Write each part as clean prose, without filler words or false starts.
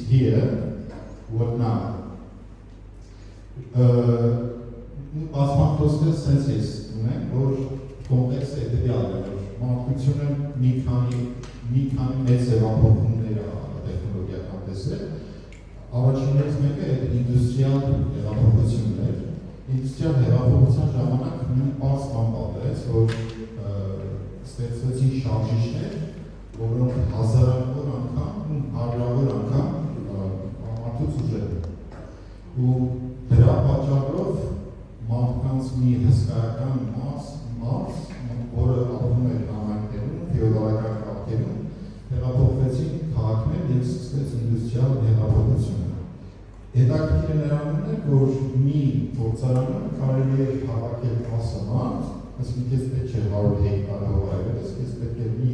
here, what now? Ասմատոսկը սենց ես ունենք, որ կոնտեքստը հետևյալ է, որ մարդկությունը մի քանի մեծ ձևափոխումներ տեխնոլոգիական տեսել, առաջիններից մեկը այդ ինդուստրիալ հեղափոխությունն էր, ինդուստրիալ հեղափոխության ժամանակ մի պարզ բան պատահեց, որ ստեղծվեցին շարժիչներ, որոնք հազարավոր անգամ ու հարյուրավոր անգամ մարդուց ուժել են։ Ու դրա պատճառով մարդկանց մի հսկայական մաս, որը ապրում էր համայնքներում, ֆեոդալական քաղաքերում, հեղափոխվեցին քաղաքներ և սկսվեց ինդուստրիալ հեղափոխությունը։ Հետաքրքիրը նրանում է, որ մի գործարանում կարելի է հավաքել 10 մարդ, այսինքն քեզ պետք չէ 100 հեկտար հող այլևս, քեզ պետք է մի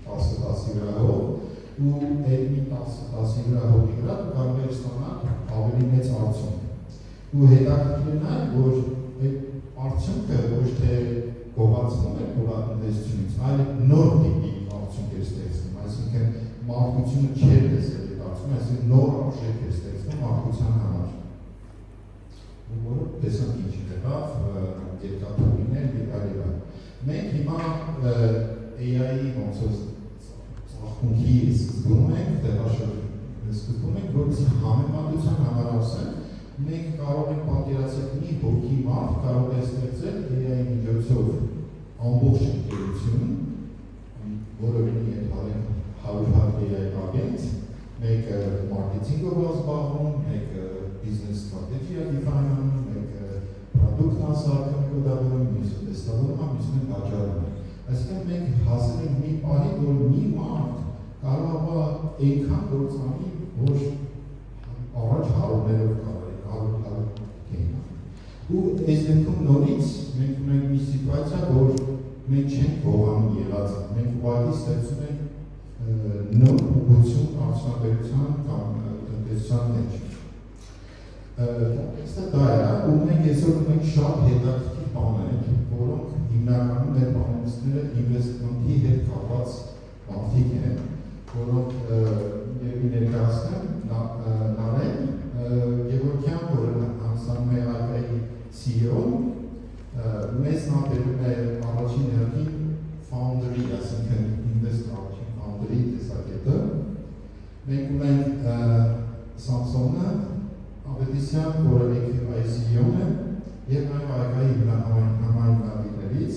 10-10-ի վրա հող, ու այդ մի 10-10-ի վրա հողի վրա դու կարող ես ստանալ ավելի մեծ արդյունք։ Ու հետաքրքիրն է, որ այդ արդյունքը ոչ թե գողացնում է գյուղատնտեսությունից, այլ նոր տիպի արդյունք է ստեղծվում, այսինքն մարդկությունը չէր տեսել այդ արդյունքը, այսինքն նոր արժեք է ստեղծվում մարդկության համար։ Ու որը տեսանք ինչ եղավ, երկաթուղիներ եւ այլն։ Մենք հիմա AI-ի ոնց որ ծաղկունքի սկզբում ենք, սկզբում ենք, որպես համեմատության համար ասեմ, մենք կարող ենք պատկերացնել մի հոգի մարդ կարող է ստեղծել AI-ի միջոցով ամբողջ ընկերություն, որը լինի ընդհանրեն 100 AI agent, մեկը մարքեթինգով զբաղվում, մեկը բիզնես ստրատեգիա դիֆայնում, մեկը պրոդուկտ հասարակում կոդավորում, մյուսը տեստավորում, մյուսը վաճառում է։ Այսինքն մենք հասել ենք մի պահի, որ մի մարդ կարող է այնքան գործանի, որ առաջ հարյուրներով կարող կենա։ Ու այս դեպքում նորից մենք ունենք մի սիտուացիա, որ մենք չենք ողանում եղածը, մենք ուղղակի ստեղծում ենք նոր ուղղություն արդյունաբերության կամ տնտեսության մեջ։ Կոնտեքստը դա է, ու մենք այսօր ունենք շատ հետաքրքիր բաներ, որոնք հիմնականում մեր պանելիստները ինվեստմենտի հետ կապված մարդիկ են, որոնք երևի ներկայացնեմ Նարեն Գևորգյան, որը հանդիսանում է IPA-ի CEO, մեզ նա բերում է առաջին հերթին founder-ի, այսինքն առաջին founder-ի տեսակետը։ Մենք ունենք Սամսոնը Ավետիսյան, որը AQI CEO-ն է, և նաև IPA-ի համայնքներից։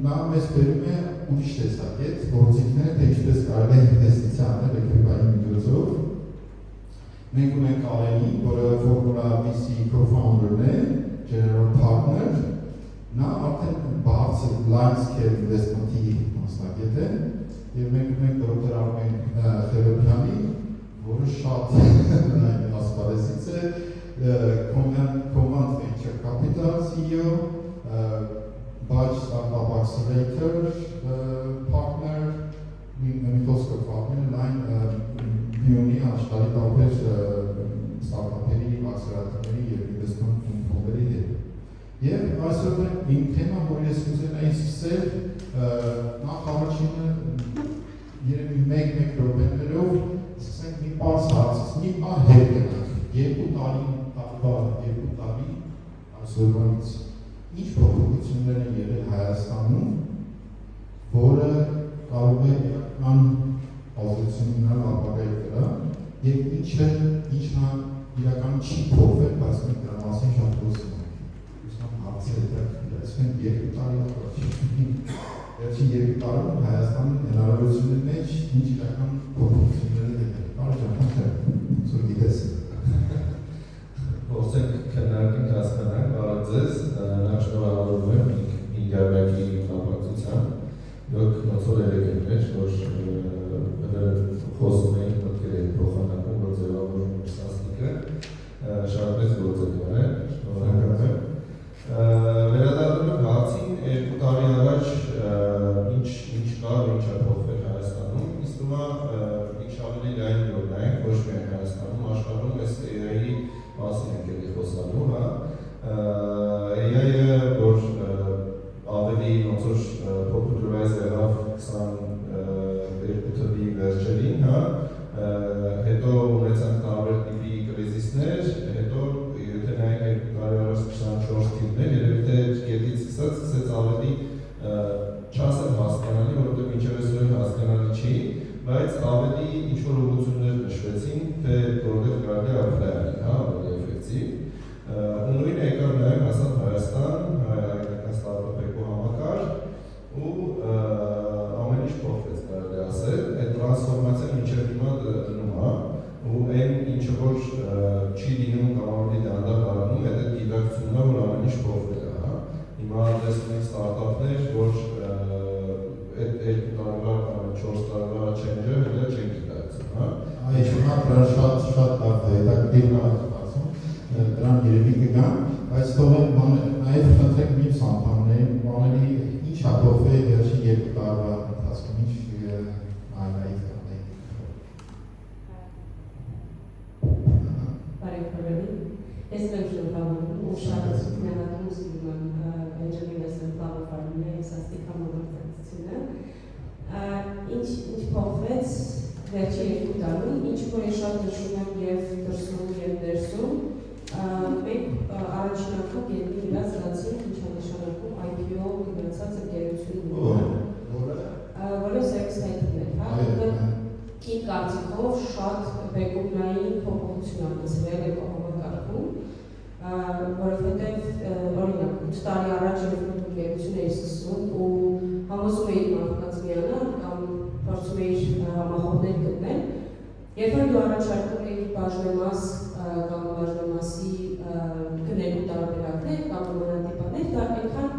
Նա մեզ բերում է ուրիշ տեսակետ, գործիքներ, թե ինչպես կարելի է ինվեստիցիա անել AQI-ի միջոցով։ Մենք ունենք Կարենին, որը Formula VC co-founder-ն է, general partner, նա արդեն բարձր large-scale investment-ի մասնակետ է, և մենք ունենք դոկտոր Արմեն Խևոքյանի, որը շատ ասպարեզից է, Command Venture Capital CEO, Budge Startup Accelerator partner, մի խոսքով partner, լայն ունի աշխարհի տարբեր ստարտափերի, ակսելերատորների և ինվեստմենտ ֆոնդերի հետ։ Եվ այսօր իմ թեմա, որ ես կուզենայի սկսել, նախ առաջինը երևի մեկ րոպեներով սկսենք մի պարզ հարցից, մի պահ հետ գնանք, 2 տարի այսօրվանից ինչ փոփոխություններ են եղել Հայաստանում, որը կարող է իրական ազդեցություն ունենալ ապագայի վրա, և ինչը իրական չի փոխվել, բայց մենք դրա մասին շատ խոսում ենք։ Ուսման հարցը այսինքն 2 տարի առաջ։ Վերջին 2 տարում Հայաստանի հնարավորությունների մեջ ինչ իրական փոփոխություններ են եղել։ Բարի ջան, ոնց գիտես։ Փորձենք քննարկենք հասկանանք, բարև ձեզ, նախ շնորհավորում եմ ինգարմեկի կապակցությամբ, յոք մոցոր երեք մեջ, որ խոսում էին մտքեր էին փոխանակում, որ ձևավորում էր սասնիկը, շատ մեծ գործ է դարել, շնորհակալ եմ։ Վերադառնում եմ հարցին, 2 տարի առաջ ինչ կար, ինչ է փոխվել Հայաստանում, ինձ թվում է ինչ ավելի լայն նորնայինք, ոչ միայն Հայաստանում, աշխարհում այս AI-ի մասին ենք ելի խոսալու, հա։ AI-ը, որ ավելի ոնց որ popularize եղավ 22 թվականի վերջերին, հա, դրան շատ լավ հետաքրքիր կարծում, դրան երևի կգան, բայց թող են նաև խնդրեք մյուս անդամներին, բաների ինչ ա փոխվել վերջին 2 տարվա ընթացքում, ինչ այլայից կանեիք։ Բարեկամներ, ես շնորհավորում ու շատ նեղատում զգում եմ Benjamin Wesley-ի այս աստիճան համագործակցությունը։ Ինչ փոխվեց վերջին 2 տարում, ինչ որ ես շատ նշում եմ եւ դրսում եւ ներսում, մենք առաջին անգամ երկրի վրա զգացինք ինչ է նշանակում IPO գնացած ընկերությունները, որը ServiceTitan էր, հա, իմ կարծիքով շատ բեկումնային փոփոխություն անդրադարձել է համակարգում, որովհետև օրինակ 8 տարի առաջ երբ ընկերություն էի սկսում ու համոզում էի մարդկանց միանալ կամ փորձում էի համախոհներ գտնել, երբ որ դու առաջարկում էի բաժնեմաս կամ բաժնեմասի գնելու տարբերակներ կամ նմանատիպներ, դա այնքան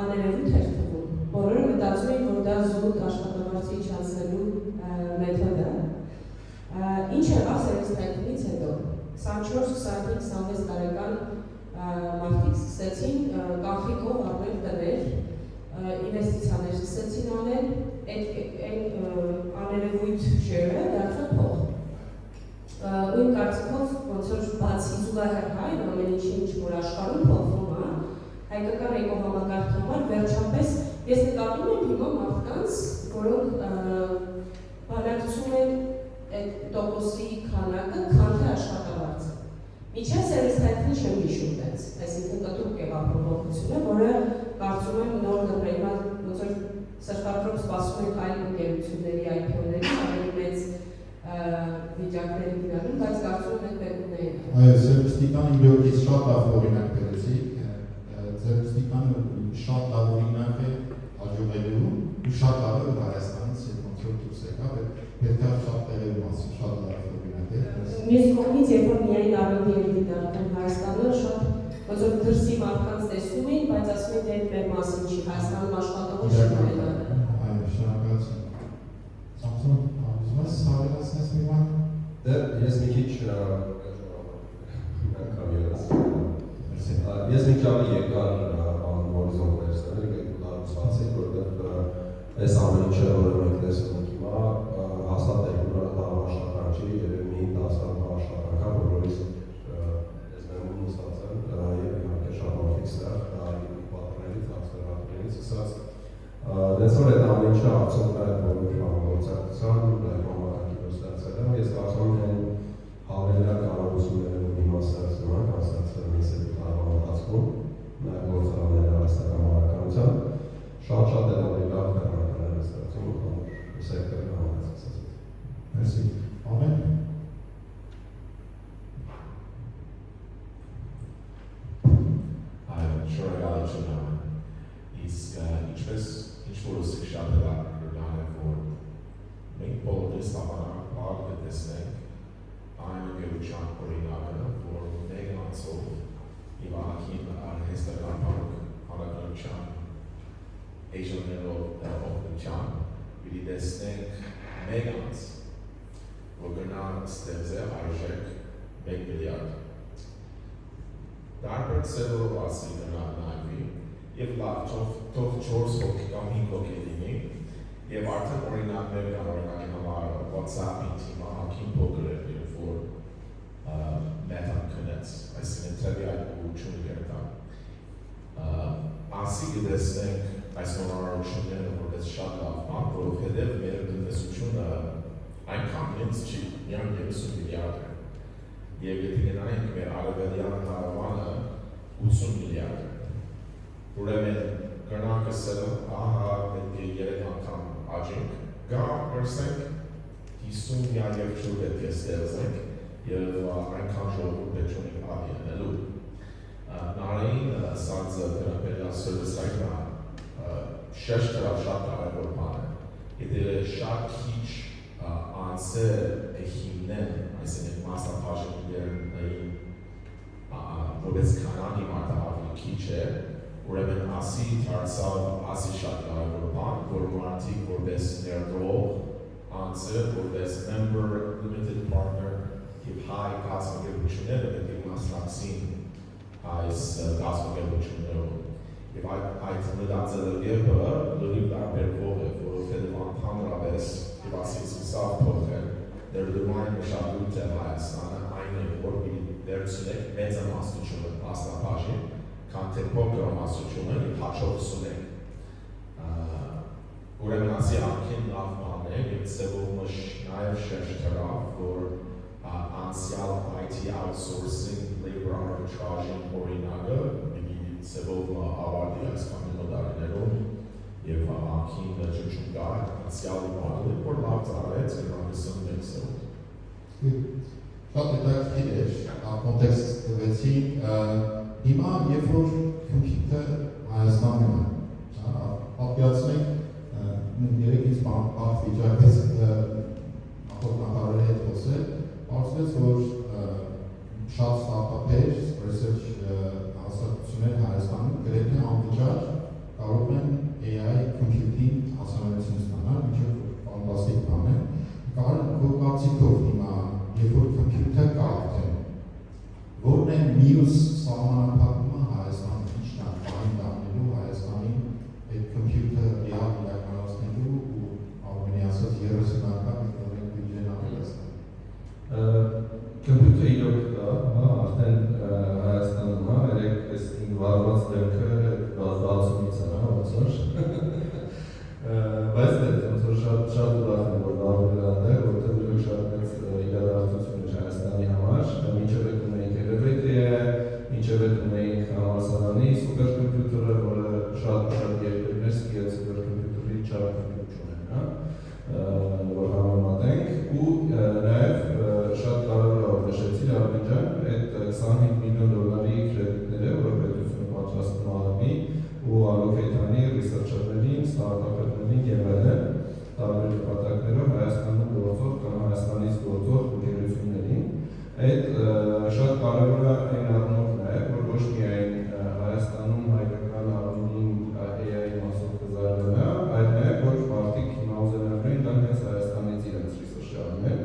աներևույթ էր թվում, բոլորը մտածում էին, որ դա զուտ աշխատավարձի իջացնելու մեթոդ է, ինչ եղավ ServiceTitan-ից հետո 24, 25, 26 տարեկան մարդիկ սկսեցին կանխիկով առնել տներ, ինվեստիցիաներ սկսեցին անել, այդ աներևույթ շերը դարձավ փող։ Ու իմ կարծիքով ոնց որ բացի զուգահեռ այն ամեն ինչ որ աշխարհում փոխվում է, հայկական էկոհամակարգի համար վերջապես ես նկատում եմ հիմա մարդկանց, որոնք բանակցում են այդ տոկոսի քանակը, քան թե աշխատավարձը։ Միջև ServiceTitan-ը չեմ հիշում դες, այսինքն կտրուկ եղավ փոփոխությունը, որը կարծում եմ նոր դրել է, ոնց որ սրտադրող սպասում ենք այլ ընկերությունների IPO-ների, ավելի մեծ վիճակների գնալու, բայց կարծում եմ այդ բեկումներին։ Այո, ServiceTitan-ը իրոք շատ լավ օրինակ բերեցիք, ServiceTitan-ը շատ լավ օրինակ է հաջողելու ու շատ լավ է Հայաստանից ոնց որ դուրս եկավ, պետք է շատ տեղի մասը շատ լավ օրինակ է։ Մյուս կողմից, երբ որ միայն արևի երկրի դարձան Հայաստանը, շատ ոնց որ դրսի մարդկանց տեսնում էին, բայց ասում էին դե մեր մասին չի, Հայաստանում աշխատողը չի ունենալը։ Այո, շնորհակալություն։ Սամսոն, ուզում ես հարցնես մի բան։ Դե ես մի քիչ ես մի քիչ երկար հորիզոնտ վերցնել եք դառնացածի, որտեղ այս ամեն ինչը որը մենք տեսնում ենք հիմա հաստատ է որ աշխատանք չի, երևի մի 10 տարվա աշխատանք է, որից ես մենուն նստած եմ, եւ իհարկե շատ մարդիկ սրահ, պատրերից, ակսպերատներից ասած, դες որ այդ ամեն ինչը արդյունք է բոլոր համագործակցության, համակարգի մեջ ստացել եմ, ես կարծում եմ հավելյալ կարողությունները ու հիմա ստացվում են, ստացել են այս տարվա ընթացքում, գործարանների արհեստական մարականությամբ, շատ է լավ բեռնականներ ստացվում, սեկտորի համագործակցություն։ Մերսի։ Ամեն։ Շնորհակալություն ամեն։ Իսկ ինչպես ինչ-որ ուսիկ շատ հետաքրքրական է, որ մենք բոլորս հավանաբար կտեսնենք այն ընկերության օրինակը, որ մեկ անցով եւ ահագին արհեստական հանրաքրոջության էժանելով օգնության, պիտի տեսնենք մեկ անց, որ գնա ստեղծել արժեք 1 միլիարդ։ Տարբեր ծևով ասի գնա նայվի, եւ լավ թող 4 հոգի կամ 5 հոգի լինի, եւ արդեն օրինակներ կան օրինակի համար WhatsApp-ի թիմը ահագին փոքր է, երբ որ մետան քնեց, այսինքն թեպի այդ ուղղությունը կերտան։ Ասի կտեսնենք այս նորարարությունները, որպես շատ լավ բան, որովհետև մեր տնտեսությունը այնքան ինձ չի, միայն 30 միլիարդ է։ Եվ եթե գնանք մեր արևելյան հարավանը 80 միլիարդ է։ Ուրեմն գնանք ասել, ահա պետք է 3 անգամ աճենք, կամ կրսենք 50 միլիարդ եւ շուտ պետք է ստեղծենք եւ այնքան ժողովուրդ պետք ունենք ադի անելու։ Նարին ասած դրապելա սերվիսայնը շեշտ դրավ շատ կարևոր բան է։ Եթե շատ քիչ անձեր է հիմնեն, այսինքն մասնապաշտպաններին որպես կանանի մարդը ավելի քիչ է, ուրեմն ասի դարձավ ասի շատ կարևոր բան, որ մարդիկ որպես ներդրող անձը որպես member limited partner եւ հայ կազմակերպությունները պետք է մասնակցին այս կազմակերպություններում եւ այդ մտածելակերպը լրիվ տարբերվող է, որովհետեւ ընդհանրապես եւ ասից սավ փոխել դերդումային մշակույթը Հայաստանը այն է, որ պիտի դերցնեք մեծամասնությունը մասնաբաժին, քան թե փոքր մասնությունը եւ հաջողությունեք։ Ուրեմն ասի ակին լավ բան է եւ ծեվում նաեւ շեշտարավ, որ անցյալ IT outsourcing labor arbitrage-ին օրինակը ծեվում ավարտի այս կանոնը դարիներում եւ ակին ճուճում կա անցյալի բանը, որ լավ ծառայեց գրանցում դեպսով։ Շատ հետաքրքիր է, կոնտեքստ տվեցի, հիմա երբ որ քոմպյուտերը Հայաստանում է, պատկերացնենք երեք ինձ բախ վիճակեց նախորդնակարների հետ խոսել, պարզվեց, որ շատ ստարտափեր, research հասարակություններ Հայաստանում գրեթե անվճար կարող են AI computing հասանելիություն ստանալ, մինչև ֆանտաստիկ բան է։ Կարող կարծիքով հիմա, երբ որ computer կա արդեն, որն է մյուս սահմանափակումը Հայաստանում, ինչն է բան դառնելու Հայաստանի այդ computer AI իրականացնելու ու ավելի ասած 30 անգամ բյուջեն ավելացնել։ Computer իրոք արդեն Հայաստանում երեք այս վարված դեպքը բացումից է, ոնց որ բայց ոնց որ շատ ուրախ եմ, որ լավն է, որտեղ դուք շատ մեծ իրադարձություն է Հայաստանի համար, մինչև այդ ունենք էլևեյտերը, մինչև այդ ունենք համալսարանի սուպերկոմպյուտերը, որը շատ երկրներ սկիած սուպերկոմպյուտերի չափություն են, որ համեմատենք ու նաև շատ կարևոր է որ նշեցի Արմեն ջան, այդ 25 միլիոն դոլարի կրեդիտները, որ պետությունը պատրաստում ալմի ու allocate-անի researcher-ներին, start-up-երներին եւ այլն, տարբեր նպատակներով Հայաստանում գործող կամ Հայաստանից գործող ընկերություններին, այդ շատ կարևոր է այն առումով նաև, որ ոչ միայն Հայաստանում հայկական առումին AI-ի մասով կզարգանա, այլ նաև որ մարդիկ հիմա ուզենալու են հենց Հայաստանից իրենց research-ը անեն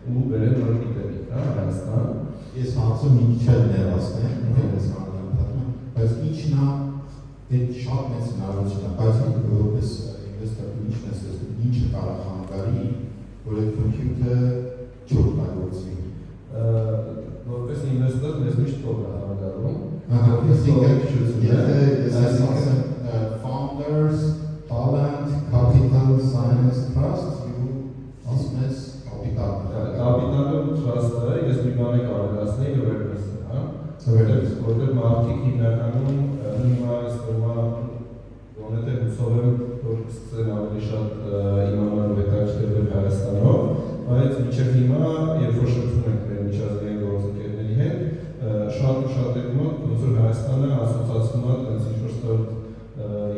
ու բերեն նոր գիտելիք, Հայաստան։ Ես հարցը մի քիչ էլ ներածնեմ, ինտերեսանտ է, բայց ինչն է այդ շատ մեծ հնարավորություն է, բայց որպես ինվեստոր ինչն է ասում, ինչը կարող հանգարի, որ այդ computer չօգտագործվի։ Որպես ինվեստոր մեզ միշտ փող է հանգարում։ Ես ասեմ founders, talent, capital, science, trust, ասում ես Կապիտալը ու trust-ը, ես մի բան եք ավելացնեի awareness-ը, որտեղ մարդիկ հիմնականում հիմա այս կողմա գոնե հուսով եմ, որ սկսեն ավելի շատ իմանալ ու հետաքրքրվել Հայաստանով, բայց մինչև հիմա, երբ որ շփվում ենք մեր միջազգային գործընկերների հետ, շատ եք մոտ, ոնց որ Հայաստանը ասոցացվում է տենց ինչ-որ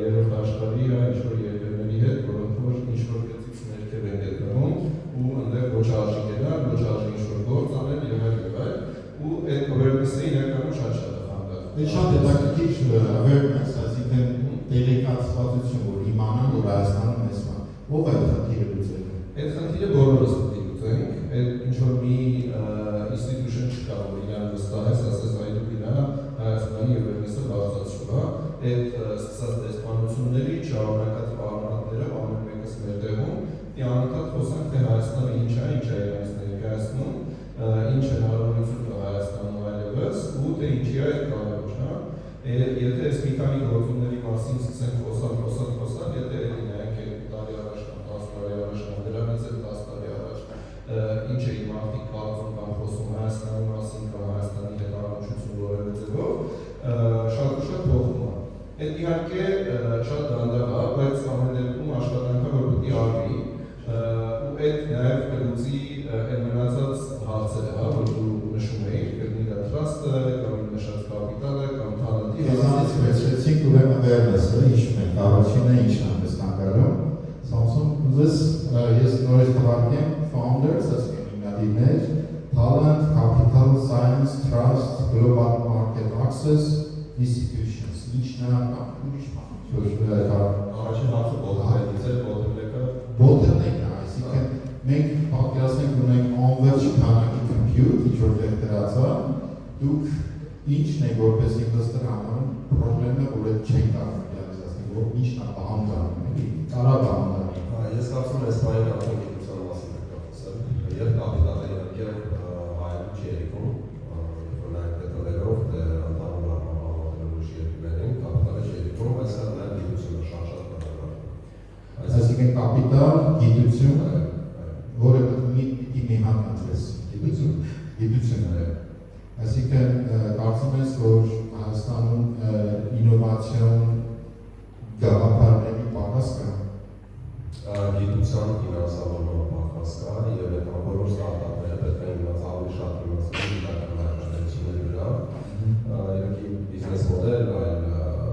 երրորդ աշխարհի ինչ-որ երկրների հետ, որոնք որ ինչ-որ գծից ներքև են գտնվում ու այնտեղ ոչ արժի գնալ, ոչ արժի ինչ-որ գործ անել եւ այլ, ու այդ awareness-ը իրականում շատ է խանգարում։ Այդ շատ հետաքրքիր awareness, այսինքն տեղեկացվածություն, որ իմանան, որ Հայաստանում էս բան, ով է խնդիրը լուծել։ Այդ խնդիրը բոլորս պետք է լուծենք, այդ ինչ-որ մի institution չկա, որ իրան վստահես, ասես այ դուք իրա Հայաստանի awareness-ը բարձրացրու, այդ սկսած դեսպանությունների, շարունակած պարմանատներով ամեն մեկս մեր տեղում, դի անընդհատ խոսանք, թե Հայաստանը ինչ է իրանից ներկայացնում, ինչ հնարավորություն կա Հայաստանում այլևս, ու թե ինչի է այդ կարևոր, եթե այս մի քանի գործոնների մասին սկսենք խոսալ, եթե էլի նայենք 2 տարի առաջ կամ 10 տարի առաջ կամ դրանից էլ 10 տարի առաջ, ինչ է մարդիկ կարծում կամ խոսում Հայաստանի մասին կամ Հայաստանի հետ առնչություն որևէ ձևով, շատ փոխում է։ Այդ իհարկե շատ դանդաղ է, բայց ամեն դեպքում աշխատանքը որ պետք է արվի, ու այդ նաև կլուծի այն մնացած հարցերը, որ դու նշում էիր, կլինի դա trust-ը, կամ նշած կապիտալը, կամ talent-ի Եզանից վերցրեցինք ուրեմն awareness-ը, հիշում ենք, առաջինը ինչն է մեզ կանգարում, Samsung ուզես ես նորից թվարկեմ founders, ասենք հիմնադիրներ, talent, capital, science, trust, global market access, institutions, ինչն է ուրիշ բան։ Առաջին հարցը bottleneck-ը, Bottleneck-ը, այսինքն անվերջ քանակի compute, ինչ որտեղ դրած է, դուք ինչն է որպես ինվեստոր համար խնդիրը, որ այդ չեն կարող реализовать, որ ինչն է բանջարում, էլի, կարա բանջարի։ Ես կարծում եմ, այս բանը արդեն գիտության մասին է խոսել, երբ կապիտալը իհարկե հայերեն չի երիկում, որ նաև պետալերով ընդհանուր առմամբ երկրներին կապիտալը չի երիկում, բայց դա նաև գիտությունը շատ բնական։ Այսինքն կապիտալ, գիտություն, որը պիտի մի հատ անցես, գիտություն։ Այսինքն կարծում ես, որ Հայաստանում ինովացիոն գաղափարների պակաս կա։ Գիտության ֆինանսավորման պակաս կա եւ այդ բոլոր ստարտափները պետք է ինքնած ավելի շատ ֆինանսավորեն գիտական հարաբերությունների վրա։ Իհարկե բիզնես մոդելը այլ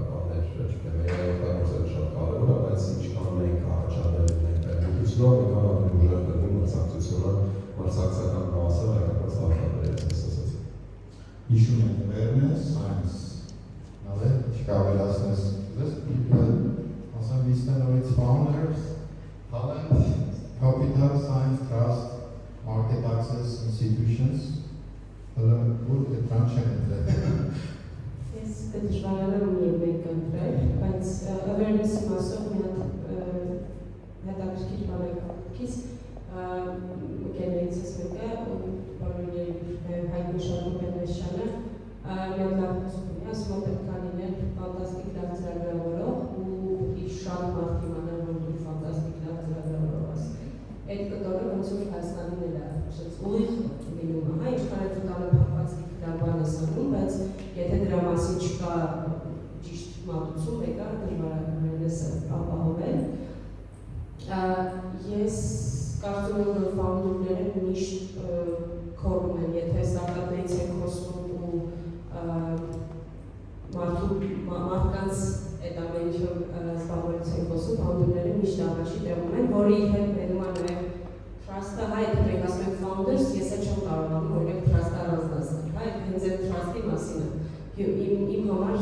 բաներ չգիտեմ, օգտագործել շատ կարևոր է, բայց ինչքան մենք առաջադրել ենք գիտությունով, այնքան ավելի ուժեղ կլինի մրցակցությունը, մրցակցական մասը հայկական ստարտափների հետ ասած։ Հիշում եք awareness, science, նավե, չկավելացնես, ասեմ listen of its founders, talent, capital, science, trust, market access, institutions, որ դրան չեն ընտրել։ Ես դժվարանում եմ մեկ ընտրել, բայց awareness-ի մասով մի հատ հետաքրքիր բան է կից ընկերներից ես մեկը, բոլորների հայտնի Շարուպենեշյանը, մի հատ լավ խոսում ունի, ասում է պետք է լինել ֆանտաստիկ լավ ծրագրավորող ու իր շատ մարդ իմանալ, որ դու ֆանտաստիկ լավ ծրագրավորող ես։ Այդ կտորը ոնց որ Հայաստանին էլ է ուղիղ լինում է, հա, ինչքան այդ տանափակված լավ բան ես անում, բայց եթե դրա մասին չկա ճիշտ մատուցում, եկա դժվար է հենց ապահովել։ Ես կարծում եմ, որ ֆաունդերները միշտ քորում են, եթե ստարտափներից են խոսում ու մարդկանց այդ ամեն ինչով զբաղվելուց են խոսում, ֆաունդերները միշտ առաջի տեղում են, որի հետ բերում է նաև trust-ը, հա, եթե մենք ասում ենք founders, ես էլ չեմ կարողանում օրինակ trust-ը առանձնացնել, հա, հենց այդ trust-ի մասին է։ Իմ համար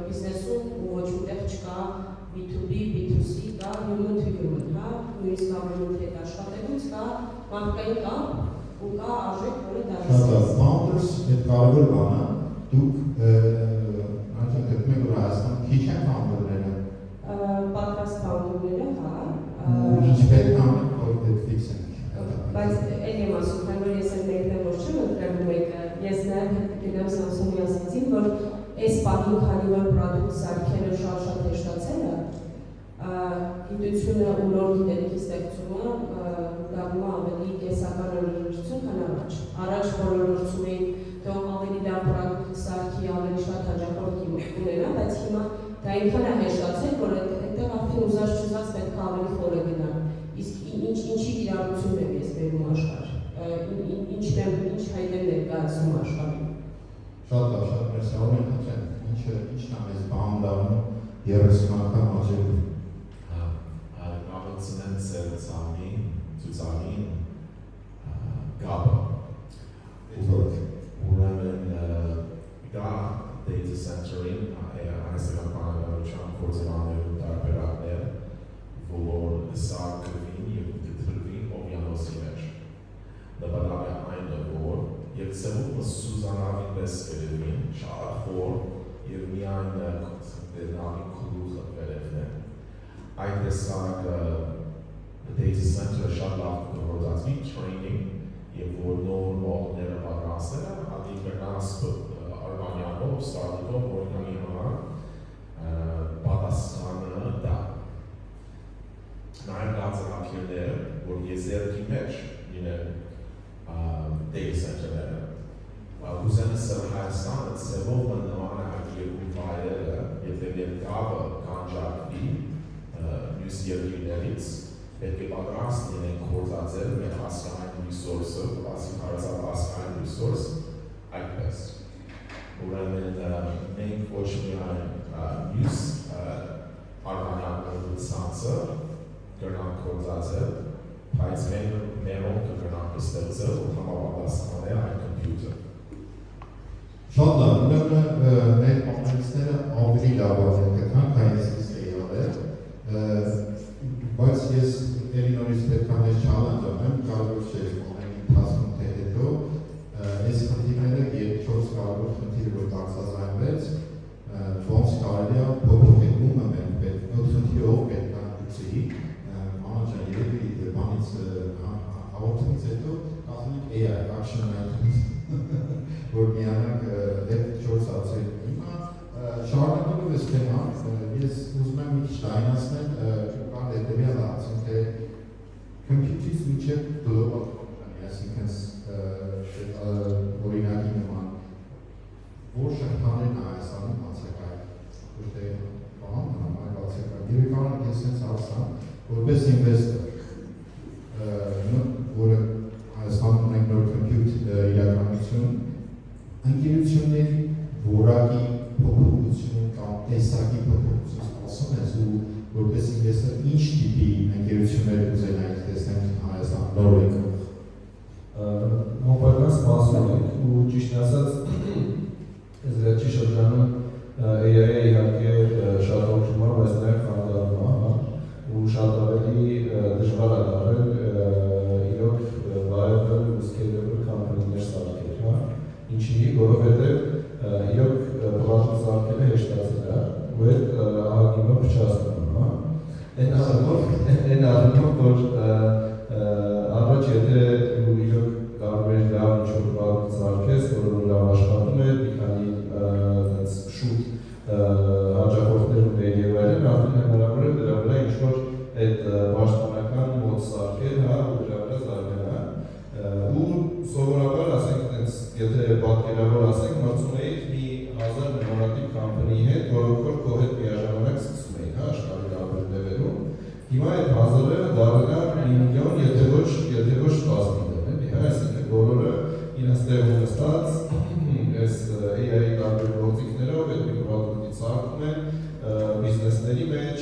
բիզնեսում ոչ միտեղ չկա B2B, B2C, կա human to human, հա, նույնիսկ ամենուր հետ աշխատելուց կա մարդկային կապ ու կա արժեք, որը դարձել։ Founders այդ կարևոր բանը, դուք անջան գտնում եք, որ Հայաստան քիչ են ֆաունդերները։ Պատրաստ ֆաունդերները, հա։ Ինչ պետք է անենք, որ դեպ ֆիքսենք։ Բայց էլ եմ ասում, քանի որ ես էլ մեկն եմ, որ չեմ ընտրել մեկը, ես նաև հետ կգնամ Samsung-ի ասացին, որ այս պահին, քանի որ պրոդուկտ սարքելը շատ հեշտացել է, գիտությունը ու նոր գիտելիքի ստեղծումը դառնում է ավելի կեսական օրինաչություն, քան առաջ։ Առաջ բոլորացում էին, թե ավելի լավ պրոդուկտ սարքի, ավելի շատ հաճախորդ ունենա, բայց հիմա դա այնքան է հեշտացել, որ այդտեղ արդեն ուզած չուզած պետք է ավելի խորը գնալ։ Իսկ ինչի իրարություն եմ ես բերում աշխարհ, ինչ հայտ եմ ներկայացնում աշխարհին։ Շատ լավ, շատ մերսի, ամեն խնդրեմ, ինչն է մեզ բան դառնում 30 անգամ աճելու։ Robinson ծուցամին գաբը։ Ուրեմն գա data center-ին հայաստան բանավարության գործարաններում տարբերակներ, որ սա գրվին և դիտրվին օվյանոսի մեջ։ Նպատակը այն է, որ երկսևումը Սուզանավին պես գրվին, շատ խոր և միայն նավին քլուխը վերևն է։ Այդ տեսակ data center-ը շատ լավ կգործածվի training և որ նոր մոդելները պատրաստելը, հատիկ բերնաս Արմանյանով, Ստարդիկով, որինանի համար պատասխանը դա։ Նաև կա ծրագիրներ, որ եզերքի մեջ լինեն data center-ները։ Ուզենը սր Հայաստանը ծևով նման է այդ երկու վայրերը, եթե ներկավը կանջարկվի մյուս երկրներից, պետք է պատրաստ լինենք գործածել մեր հասկանային resource-ը, բացի հարազատ հասկանային resource, այդպես։ Ուրեմն մենք ոչ միայն մյուս արվանյակներու ցանցը կրնանք գործածել, բայց մերոն կգրնանք ստեղծել ու համապատասխանել այդ կոմպյուտը։ Շատ լավ, ուրեմն մեր պանելիստները ավելի լավ գտան, քան ես էի արել, բայց ես ելի նորից պետք է մեզ չալանջանեմ, կարող չէ ամեն ընթացքում թե AI action items որ միանանք այդ 4 հացերի հիմա շարունակելով այս թեման ես ուզում եմ մի քիչ լայնացնել կան հետևյալ հարցին թե computer-ից միջև global company այսինքն օրինակի նման որ շրջաններն Հայաստանում բացակայել ոչ թե բան նման բացակայել եւ կարող եմ ես sense հարցամ որպես investor որը Հայաստանում ունենք նոր compute իրականություն ընկերությունների որակի փոփոխություն կամ տեսակի փոփոխություն ասում ես ու որպես investor ինչ տիպի ընկերություններ ուզենայիք տեսնել Հայաստանում նոր եկող Մոբայլական սպասում ենք ու ճիշտ ասած այս վերջի շրջանում AI-ը իհարկե շատ օգնում է, բայց նաև խանգարում է ու շատ ավելի դժվար է դարձել իրոք viable ու scalable company-ներ սարքել, հա։ Ինչի, որովհետև իրոք բաժան սարքելը հեշտացել է ու այդ ահագիմը փչացնում, հա։ Այն առումով, որ առաջ եթե ու իրոք կարող էր լավ ինչ-որ բան սարքես, որ լավ աշխատում է, մի քանի շուտ հաճախորդներ ունեի եւ այլն, արդեն հնարավոր է դրա վրա ինչ-որ այդ պաշտպանական մոդ սարքել, հա, ու դրա վրա զարգանալ։ Ու սովորաբար, ասենք, եթե պատկերավոր ասենք, մրցում էիք մի 1000 նմանատիպ կամպանիի հետ, որոնք որ քո հետ միաժամանակ սկսում էին, հա, աշխարհի տարբեր լեվելում։ Հիմա այդ 1000-ը դառնա 1 միլիոն, եթե ոչ 10 միլիոն, այսինքն բոլորը իրենց տեղում նստած այս AI-ի տարբեր գործիքներով այդ մի պրոդուկտի սարքում են բիզնեսների մեջ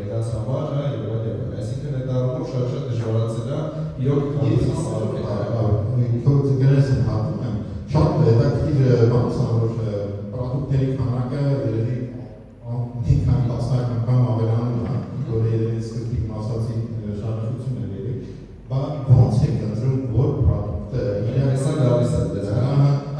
իրենց համար, հա, եւ այլն։ Այսինքն այդ առումով շատ դժվարացել է իրոք քանդի սարքել։ Քո դերս եմ հատում եմ շատ հետաքրքիր բան է որ պրոդուկտների քանակը երևի մի քանի տասնյակ անգամ ավելանում է, որ երևի սկզբից ասացի շարունակություն է երևի, բայց ո՞նց է ընտրում որ պրոդուկտը իրականացան գալիս է դες։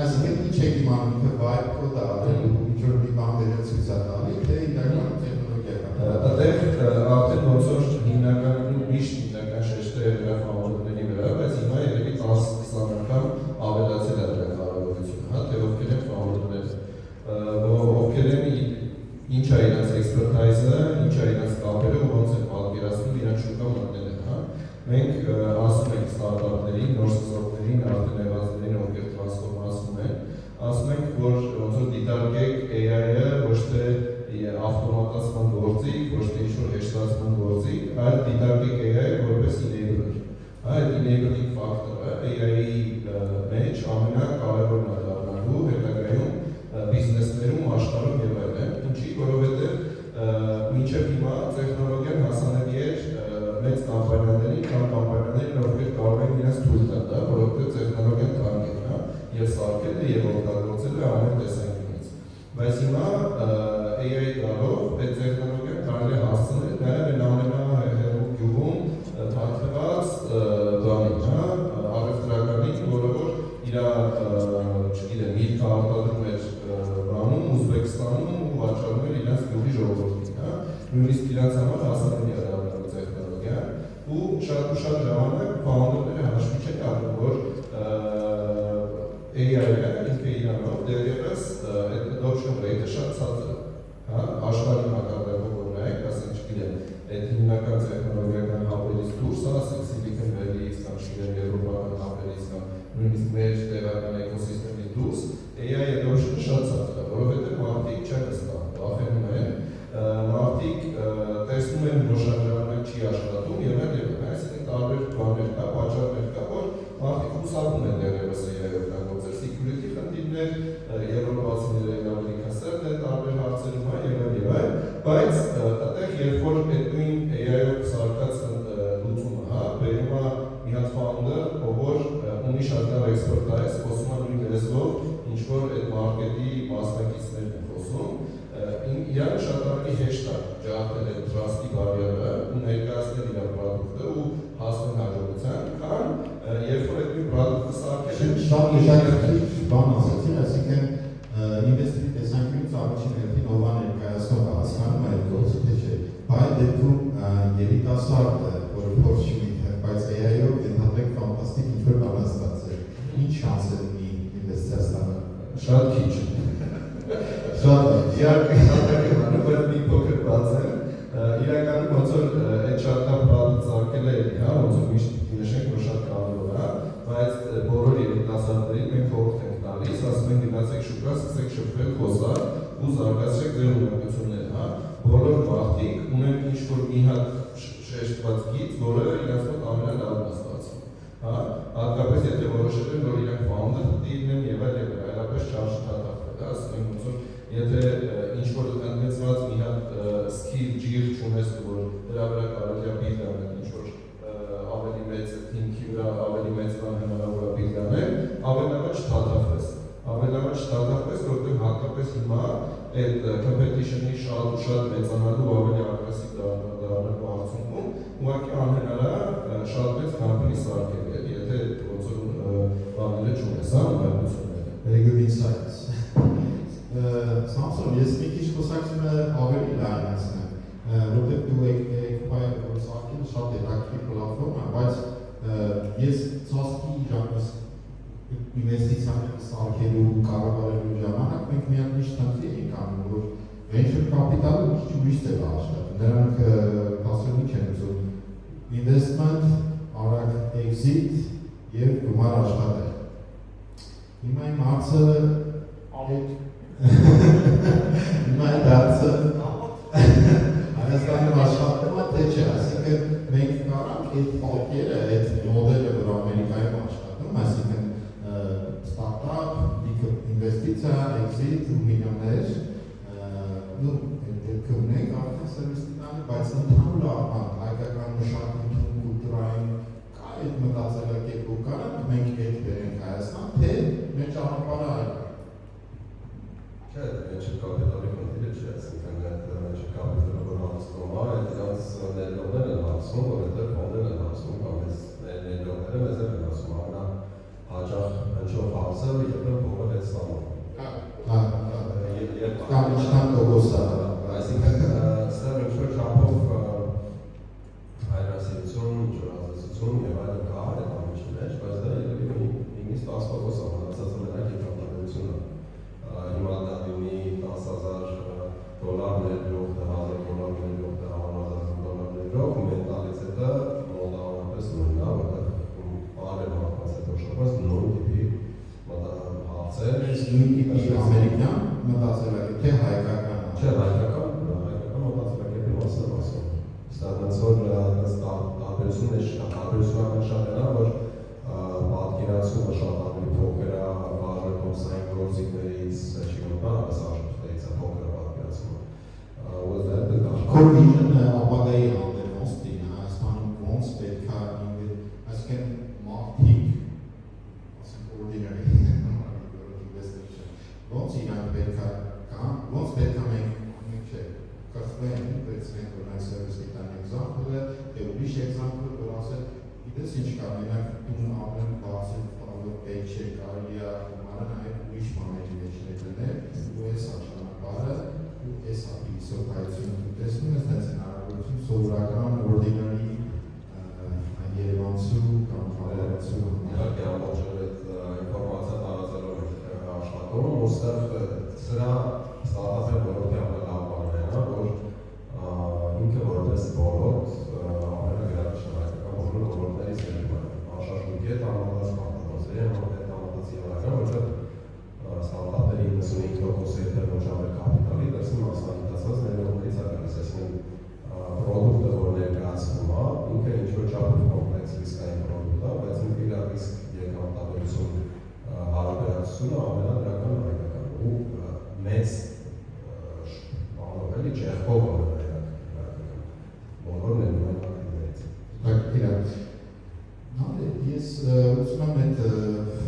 Այսինքն ինչ է իմանում թե vibe code-ը արել ու ինչ-որ մի բան վերել ցույց է տալի, թե իրական տեխնոլոգիա կա։ Այդտեղ արդեն ոնց որ հիմնական միշտ հիմնական շեշտը դրա ֆավորների վրա, բայց հիմա երևի 10-20 անգամ ավելացել է դրա կարողությունը, հա, թե ովքեր են ֆավորներ, ովքեր են ինչ է իրենց expertise-ը, ինչ է իրենց կապերը ու ոնց են պատկերացնում իրենց շուկա մտնելը, հա։ Մենք ասում ենք ստարտափներին, նոր սկսողներին, արդեն եղածներին, ովքեր տրանսֆորմացվում են, ասում ենք, որ ոնց որ դիտարկեք AI-ը ոչ թե ավտոմատացման գործիք, ոչ թե ինչ-որ հեշտացման գործիք, այլ դիտարկեք AI-ը որպես enabler։ Այդ enabling factor-ը AI-ի մեջ ամենակարևորն է դառնալու հետագայում բիզնեսներում, աշխարհում եւ այլն, ինչի, որովհետեւ մինչեւ հիմա տեխնոլոգիան հասանելի էր մեծ կամպանիաներին, կամ կամպանիաներին, ովքեր կարող են իրենց թույլ տալ, դա, որովհետեւ տեխնոլոգիան թանկ է, հա, եւ սարքելը եւ օգտագործելը ամեն տեսանկյունից։ Բայց հիմա AI-ի գալով այդ տեխնոլոգիան կարելի է հասցնել նաեւ այն ամենահեռու գյուղում թաքնված բանին, հա, առևտրականին, որը որ իր, չգիտեմ, միտքը արտադրում էր բանում, Ուզբեկստանում ու վաճառում էր իրենց գյուղի ժողովրդին, հա, նույնիսկ իրենց համար հասանելի է դառնալու տեխնոլոգիան ու շատ ժամանակ ֆաունդերները հաշվի չեն առնում, որ AI-ը ինքը իրանով դեռևս այդ adoption rate-ը շատ ցածր է, հա, աշխարհի մակարդակով որ նայեք, ասենք չգիտեմ, այդ հիմնական տեխնոլոգիական հաբերից դուրս, ասենք Silicon Valley-ից կամ չգիտեմ եվրոպական հաբերից կամ նույնիսկ մեր տեղական էկոսիստեմից դուրս, AI adoption-ը շատ ցածր է, որովհետև մարդիկ չեն ստանում, վախենում են, մարդիկ տեսնում են, որ շատ ժամանակ չի աշխատում եւ այլն, այսինքն տարբեր բաներ կա, պատճառներ կա, որ մարդիկ հուսահատում են դեռևս AI-ով օգտագործել security խնդիրներ, եվրոպացիները ավելի կասել են տարբեր հարցերում եւ այլն, բայց այդտեղ երբ որ այդ նույն AI-ով սարքած լուծումը, հա, բերում է մի հատ founder, ով ունի շատ լավ expertise, խոսում է նույն լեզվով, ինչ որ այդ մարքեթի մասնակիցներն են խոսում, իրանը շատ ավելի հեշտ է ջահել այդ trust-ի բարիերը ու ներկայացնել իր պրոդուկտը ու հասնել հաջողության, քան երբ որ այդ մի պրոդուկտը սարքել են շատ հետաքրքիր բան ասացին, այսինքն ինվեստորի տեսանկյունից առաջին հերթին ով է ներկայացնողը հասկանում է այդ գործը թե չէ, բայց դեպքում երիտասարդը, որը փորձ չունի, բայց AI-ով ընդհանրեք ֆանտաստիկ ինչ-որ բան է ստացվում։ գնացեք շուկա, սկսեք շփվել, խոսալ ու զարգացրեք ձեր ունակությունները, հա։ Բոլոր մարդիկ ունեն ինչ-որ մի հատ շեշտված գիծ, որը իրենց մոտ ամենալավն է ստացվում, հա։ Հատկապես եթե որոշել են, որ իրենք founder պետք է լինեն եւ այլապես չարժանացնել, հա, ասենք ոնց որ եթե ինչ-որ ընդգծված մի հատ skill ջիր չունես, որ դրա վրա կարելի է build անել, ինչ-որ ավելի մեծ թիմքի վրա ավելի մեծ բան հնարավոր է build անել, ավելավա չթաթախվես, որովհետև հատկապես հիմա այդ competition-ի շատ ու շատ մեծանալու ավելի ագրեսիվ դառնալու արդյունքում ուղղակի անհնար է շատ մեծ company սարքել, եթե ոնց որ բաները չունես, հա, ունակությունները։ Very good insights. Samson, ես մի քիչ խոսակցում եմ ավելի լայնացնեմ, որովհետև դու եք սարքել շատ հետաքրքիր պլատֆորմ է, բայց ես ծոսկի ժամանակ ինվեստիցիաներ սարքելու կառավարելու ժամանակ մենք մի հատ միշտ խնդրի ենք անում, որ venture capital-ը մի քիչ ուրիշ ձև է աշխատում, նրանք հասցենում չեն ուզում investment, արագ exit եւ գումար աշխատել։ Հիմա իմ հարցը հիմա այդ հարցը Հայաստանում աշխատում է, թե չէ, այսինքն մենք կարանք այդ պատկերը, այդ մոդելը, որ Ամերիկայում աշխատում, այսինքն ստարտափ, ինվեստիցիա, exit, միլիոններ, ու դեպքը ունենք արդեն սերվիսի տանը, բայց ընդհանուր առմամբ հայկական մշակույթում, կուլտուրայում կա այդ մտածելակերպով կարանք մենք այդ բերենք Հայաստան, թե մեր ճանապարհը այլ է։ Չէ, venture capital-ի խնդիրը չէ, այսինքն այդ venture capital-ը որ հասնում է, այդ իրանց ներդրողներն են հասնում, որովհետև ֆոնդերն են հասնում, կամ այս ներդրողները մեզ են հասնում, ամենահաճախ հնչող հարցը երբեք փողը հետ ստանում։ Կամ ինչքան տոկոս է։ Այսինքն ստեղ ինչ-որ չափով հայրենասիրություն, ջրազդեցություն եւ այլն կա այդ ամենի մեջ, բայց դա երևի 9-10% մնացածը մենակ ինֆրաստруկտուրությունը։ Հիմա դա լինի $10,000 ներդրող, $1,000 ներդրող, $100,000 ներդրող, մենտալիտետը մոտավորապես նույնն է, որտեղ բարեր մարդկանց հետ շփված նույն տիպի հարցեր։ Նույն տիպի ամերիկյան մտածելակերպ, թե հայկական։ Չէ, հայկական մտածելակերպի մասն եմ ասում։ Ստեղծած որ տարբերությունն է շատ, տարբերությունը շատ է, որ պատկերացումը շատ ավելի փոքր է, բաժնետոցային գործիքներից, չգիտեմ, ասած փոքր պատկերացումը։ Քո վիժնը ապագայի հանդեպ ոնց դինի Հայաստանում ոնց պետք է այսինքն մարդիկ, ասենք ordinary ոնց իրանք պետք է կան, ոնց պետք է մենք չէ, կխվենք, վերցնենք օրինակ սերվիսի տան example-ը, թե ուրիշ example-ը, որ ասել, գիտես ինչ կա, մենակ տուն ամեն բացել page է, կարելի է գումարը նաև ուրիշ բաների մեջ ներդնել, ու այս ճանապարհը, ու այս փիլիսոփայությունը դու տեսնում ես այս հնարավորություն սովորական ordinary երևանցու կամ հարևանցու իհարկե ամբողջ այդ ինֆորմացիա տարածելով աշխատում, ոստեղ սրա ստարտափը որովհետև լավ բան է, որ ինքը որպես բոլոր ամենագրավիչն հայկական բոլոր ոլորտներից մեկն է, անշարժույթ է, համատած պատմվածի է, համատած եղական, որտեղ ստարտափների 95% եթե ոչ ավելի կապիտալի, դրսի մասնագիտացված ներդրողներից է գալիս, այսինքն պրոդուկտը, որ ներկայացնում է, ինքը ինչ-որ չափով կոմպլեքս ռիսկային պրոդուկտ է, բայց ինքը իր ռիսկ եկամտաբերություն հարաբերակցությունը ամենադրական հայկական ու մեծ բանով էլի ճեղքով բոլորն են նույնականներից։ Ես ուզում եմ այդ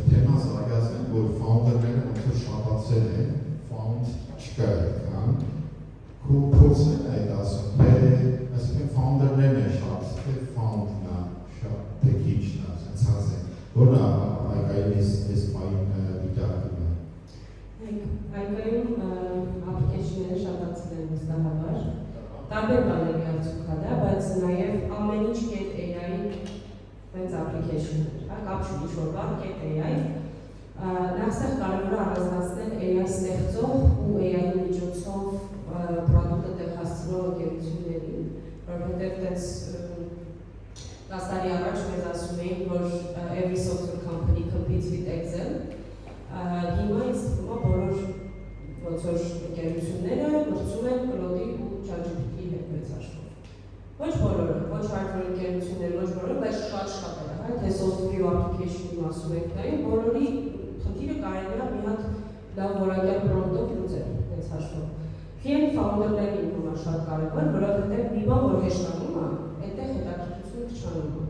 թեման զարգացնեմ, որ ֆաունդերները ոնց որ շատացել են, ֆաունդ չկա այդքան, քո փորձն է այդ ասում, թե այսինքն ֆաունդերներն են շատ, թե ֆաունդն է շատ, թե քիչն է, ցած է, որն է այգայում այս պային վիճակում է։ Այգայում ապլիկեյշնները շատացել են վստահաբար, տարբեր բաների արդյունք է դա, բայց նաև ամեն ինչ get.ai հենց application-ներ, կապ չունի ինչ-որ բան, get.ai, նախստեղ կարևոր է առանձնացնել AI ստեղծող ու AI-ի միջոցով պրոդուկտը տեղ հասցնող ընկերություններին, որովհետև տենց 10 տարի առաջ մեզ ասում էին, որ every software company competes with Excel, Հիմա ինձ թվում է բոլոր ոնց որ ընկերությունները մրցում են Claude-ի ու ChatGPT-ի հետ մեծաշնորհ։ Ոչ բոլորը, ոչ hardware ընկերությունները, ոչ բոլորը, բայց շատ է, հա, թե software application-ում ասում ենք նայում, բոլորի խնդիրը կարելի է մի հատ լավ որակյալ prompt-ով լուծել, այս հաշվով։ Ֆիրմ ֆաունդերներին համար շատ կարևոր, որովհետև մի բան, որ հեշտանում է, այդտեղ հետաքրքրությունը քչանում է։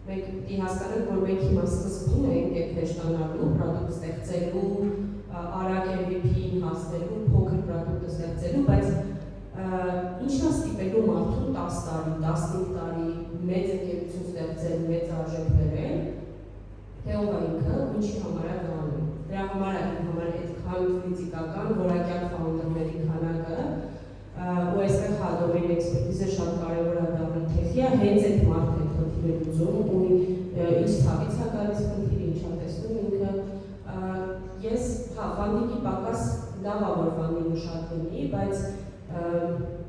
Մենք պիտի հասկանանք, որ մենք հիմա սկզբում ենք այդ հեշտանալու, product ստեղծելու, արագ MVP-ին հասնելու, փոքր product ստեղծելու, բայց ինչն է ստիպելու մարդուն 10 տարի, 15 տարի մեծ ընկերություն ստեղծել, մեծ արժեք բերել, թե ով է ինքը, ինչի համար է դա անում։ Դրա համար է այդքան քրիտիկական որակյալ ֆաունդերների քանակը, ու այստեղ հա դոմեին էքսպերտիզը շատ կարևոր է դառնում, թե հենց այդ մարդը այդ խնդիրը լուծում ու ինչ ցավից է գալիս խնդիրը, ինչ է տեսնում ինքը։ Ես հա ֆանդինգի պակաս լավ է որ ֆանդինգը շատ լինի, բայց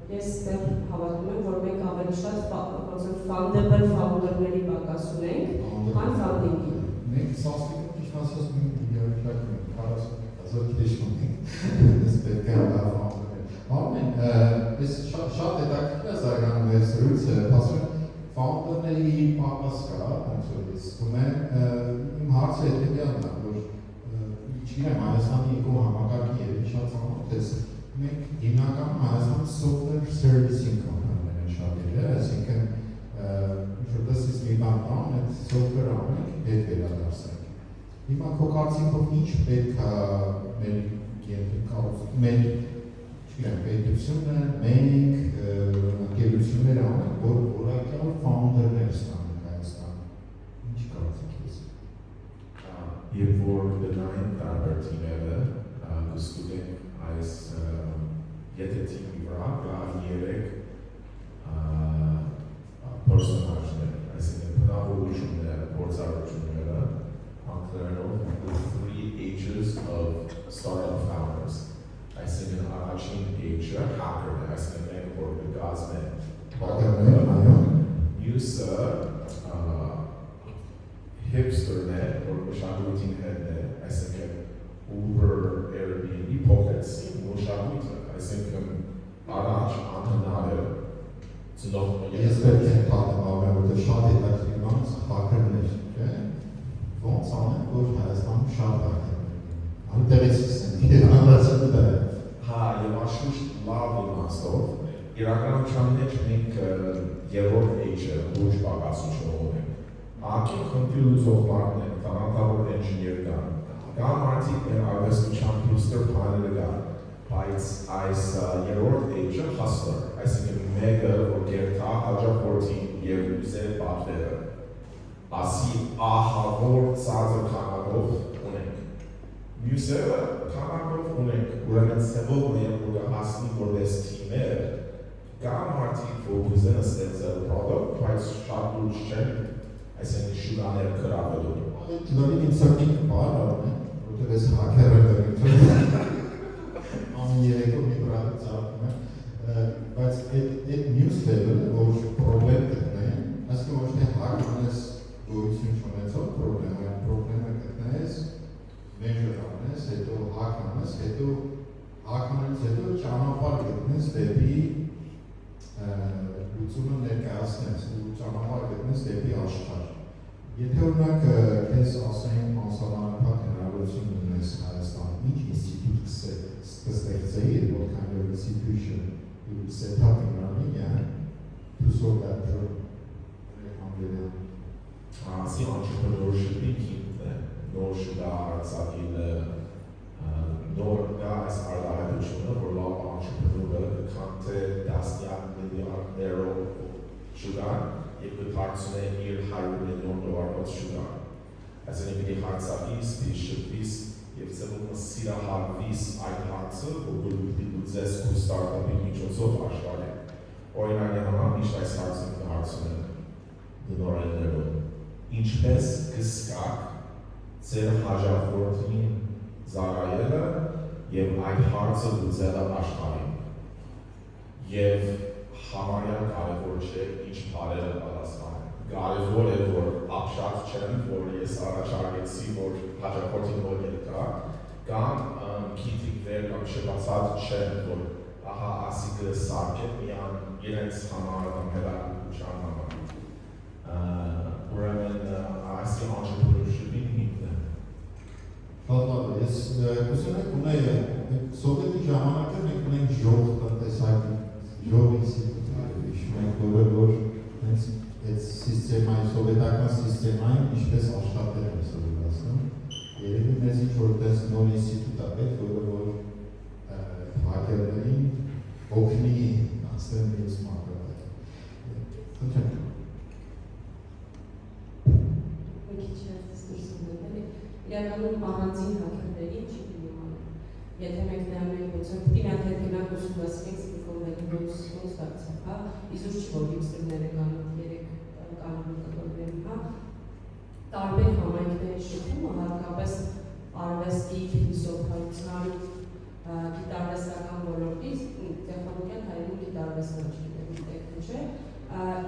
ես դեռ հավատում եմ, որ մենք ավելի շատ fundable founder-ների պակաս ունենք, քան ֆանդինգի։ Մենք սաստիկում ճիշտ ասած մենք երեքլակ ունենք, 40,000 քեշ ունենք, ես պետք է լավ ֆաունդերներ։ Արմեն, ես շատ հետաքրքիր է զարգանում այս զրույցը, ասում եմ ֆաունդերների պակաս կա, ոնց որ ես զգում եմ, իմ հարցը հետևյալն է, որ չգիտեմ Հայաստանի երկու համակարգի երևի շատ ծանոթ ես, մենք հիմնականում Հայաստանում software servicing կոմպանիներ են շատ եղել, այսինքն դասից մի բան տան, այդ software անենք, հետ վերադարձենք։ Հիմա քո կարծիքով ինչ պետք է մեր պետությունը, մենք ընկերությունները անենք, որ որակյալ ֆաունդերներ ստանանք Հայաստանում։ Ինչ կարծիք ես։ Երբ որ դնային տարբեր թիմերը կստուգենք այս եթե թիմի վրա կա 3 պերսոնաժներ, այսինքն բնավորությունները, փորձառությունները, անգլերենով the 3 H's of startup founders, այսինքն առաջին H-ը hacker-ն է, այսինքն մենք որ կգազմեն մյուսը hipster-ն է, որ մշակույթին հետն է, այսինքն Uber, Airbnb փոխեցի մշակույթը, այսինքն առաջ անհնար է Ես պետք է պատմեմ, որտեղ շատ հետաքրքիր բան հակերներ, չէ՞։ Ոնց անենք, որ Հայաստանում շատ հակերներ լինեն։ Այնտեղից սկսենք, հանրացանը դա է։ Հա, եւ անշուշտ լավ իմաստով, իրականության մեջ մենք երրորդ H-ը ոչ պակասություն ունենք։ Ակին խնդիր լուծող մարդն են, տաղանդավոր ինժեներ կան, կան մարդիկ մեր արվեստության հիստր բաները կան, բայց այս երրորդ H-ը hustler, այսինքն մեկը, որ գերտա հաջախորդին և ուզեր պատվերը, ասի ահավոր ծածր քանակով ունենք։ Մյուսերը քանակով ունենք, ուրեմն սևով մեր որ հասնի որպես թիմեր, կան մարդիկ, որ ուզեն ստեղծել product, բայց շատ լուրջ չեն, այսինքն շուկաներ գրավելու։ Լորին ինսերտինգ բար արում, որտեղ ես հակերը դրում ամեն երեկո մի պրադիկ ծարվում է, բայց այդ մյուս level-ը, որ պրոբլեմ գտնեն, այսինքն ոչ թե հակ անես գոյություն չունեցող պրոբլեմ, այլ պրոբլեմը գտնես, measure անես, հետո հակ անես, հետո հակ անելուց հետո ճանապարհ գտնես դեպի լուծումը ներկայացնես, ու ճանապարհ գտնես դեպի աշխարհ։ Եթե օրինակ քեզ ասեն անսահմանափակ հնարավորություն ունես Հայաստանում, ինչ ինստիտուտ կստեղծեիր, what kind of institution you would set up in Armenia to solve that problem? Ասի entrepreneurship-ի հիմքն է, նոր շուկա արձակելը, նոր կա այս արտահայտությունը, որ լավ entrepreneur-ը կքանթե դասյակ միլիարդներով շուկան և կդարձնե իր $100 միլիոն շուկան։ Այսինքն պիտի հարցավիս, պիտի շփվիս և ծնումը սիրահարվիս այդ հարցը, որ պիտի լուծես քո ստարտափի միջոցով աշխարհին։ Օրինակ համար միշտ այս հարցը հարցում են դնորեններում։ Ինչպես կզգաք ձեր հաջախորդին զարգայելը և այդ հարցը լուծելը աշխարհին։ Եվ համարյա կարևոր չէ ինչ բառերը պատասխանեն։ Կարևոր է, որ ապշած չեն, որ ես առաջարկեցի, որ հաջորդին լոգերը կա, կամ քիթիկ վեր կամ շփացած չեն, որ ահա ասիկը սարքել միան իրենց համար կամ հետաքրքրության համար։ Ուրեմն այսի անջրպուրոշումին հիմքն է։ Պատմական, ես կուսում եք ունեի սովետի ժամանակը մենք ունենք ժող տնտեսային, ժող ինստիտուտները, հիշում ենք որ հենց այդ սիստեմայի, սովետական սիստեմային ինչպես աշխատել է սովետացնում, երևի մեզ ինչ-որ տես նոր ինստիտուտ է պետք, որ հակերներին օգնի ասեն մյուս մակրատը։ Խնդրեմ։ Մի քիչ դուրսում եկել է, իրականում առանձին հակերների չի լինում։ Եթե մենք նայում ենք ոնց որ պետք է հետ գնանք ուսումնասիրենք սիլիկոնների ոնց դարձավ, հա, իզուր չի որ հիպստերները կան 3 կանոն կգործեն, հա, տարբեր համայնքների շփումը հատկապես արվեստի, փիլիսոփայության, գիտարվեստական ոլորտի, տեխնոլոգիան հայերեն գիտարվեստն չէ,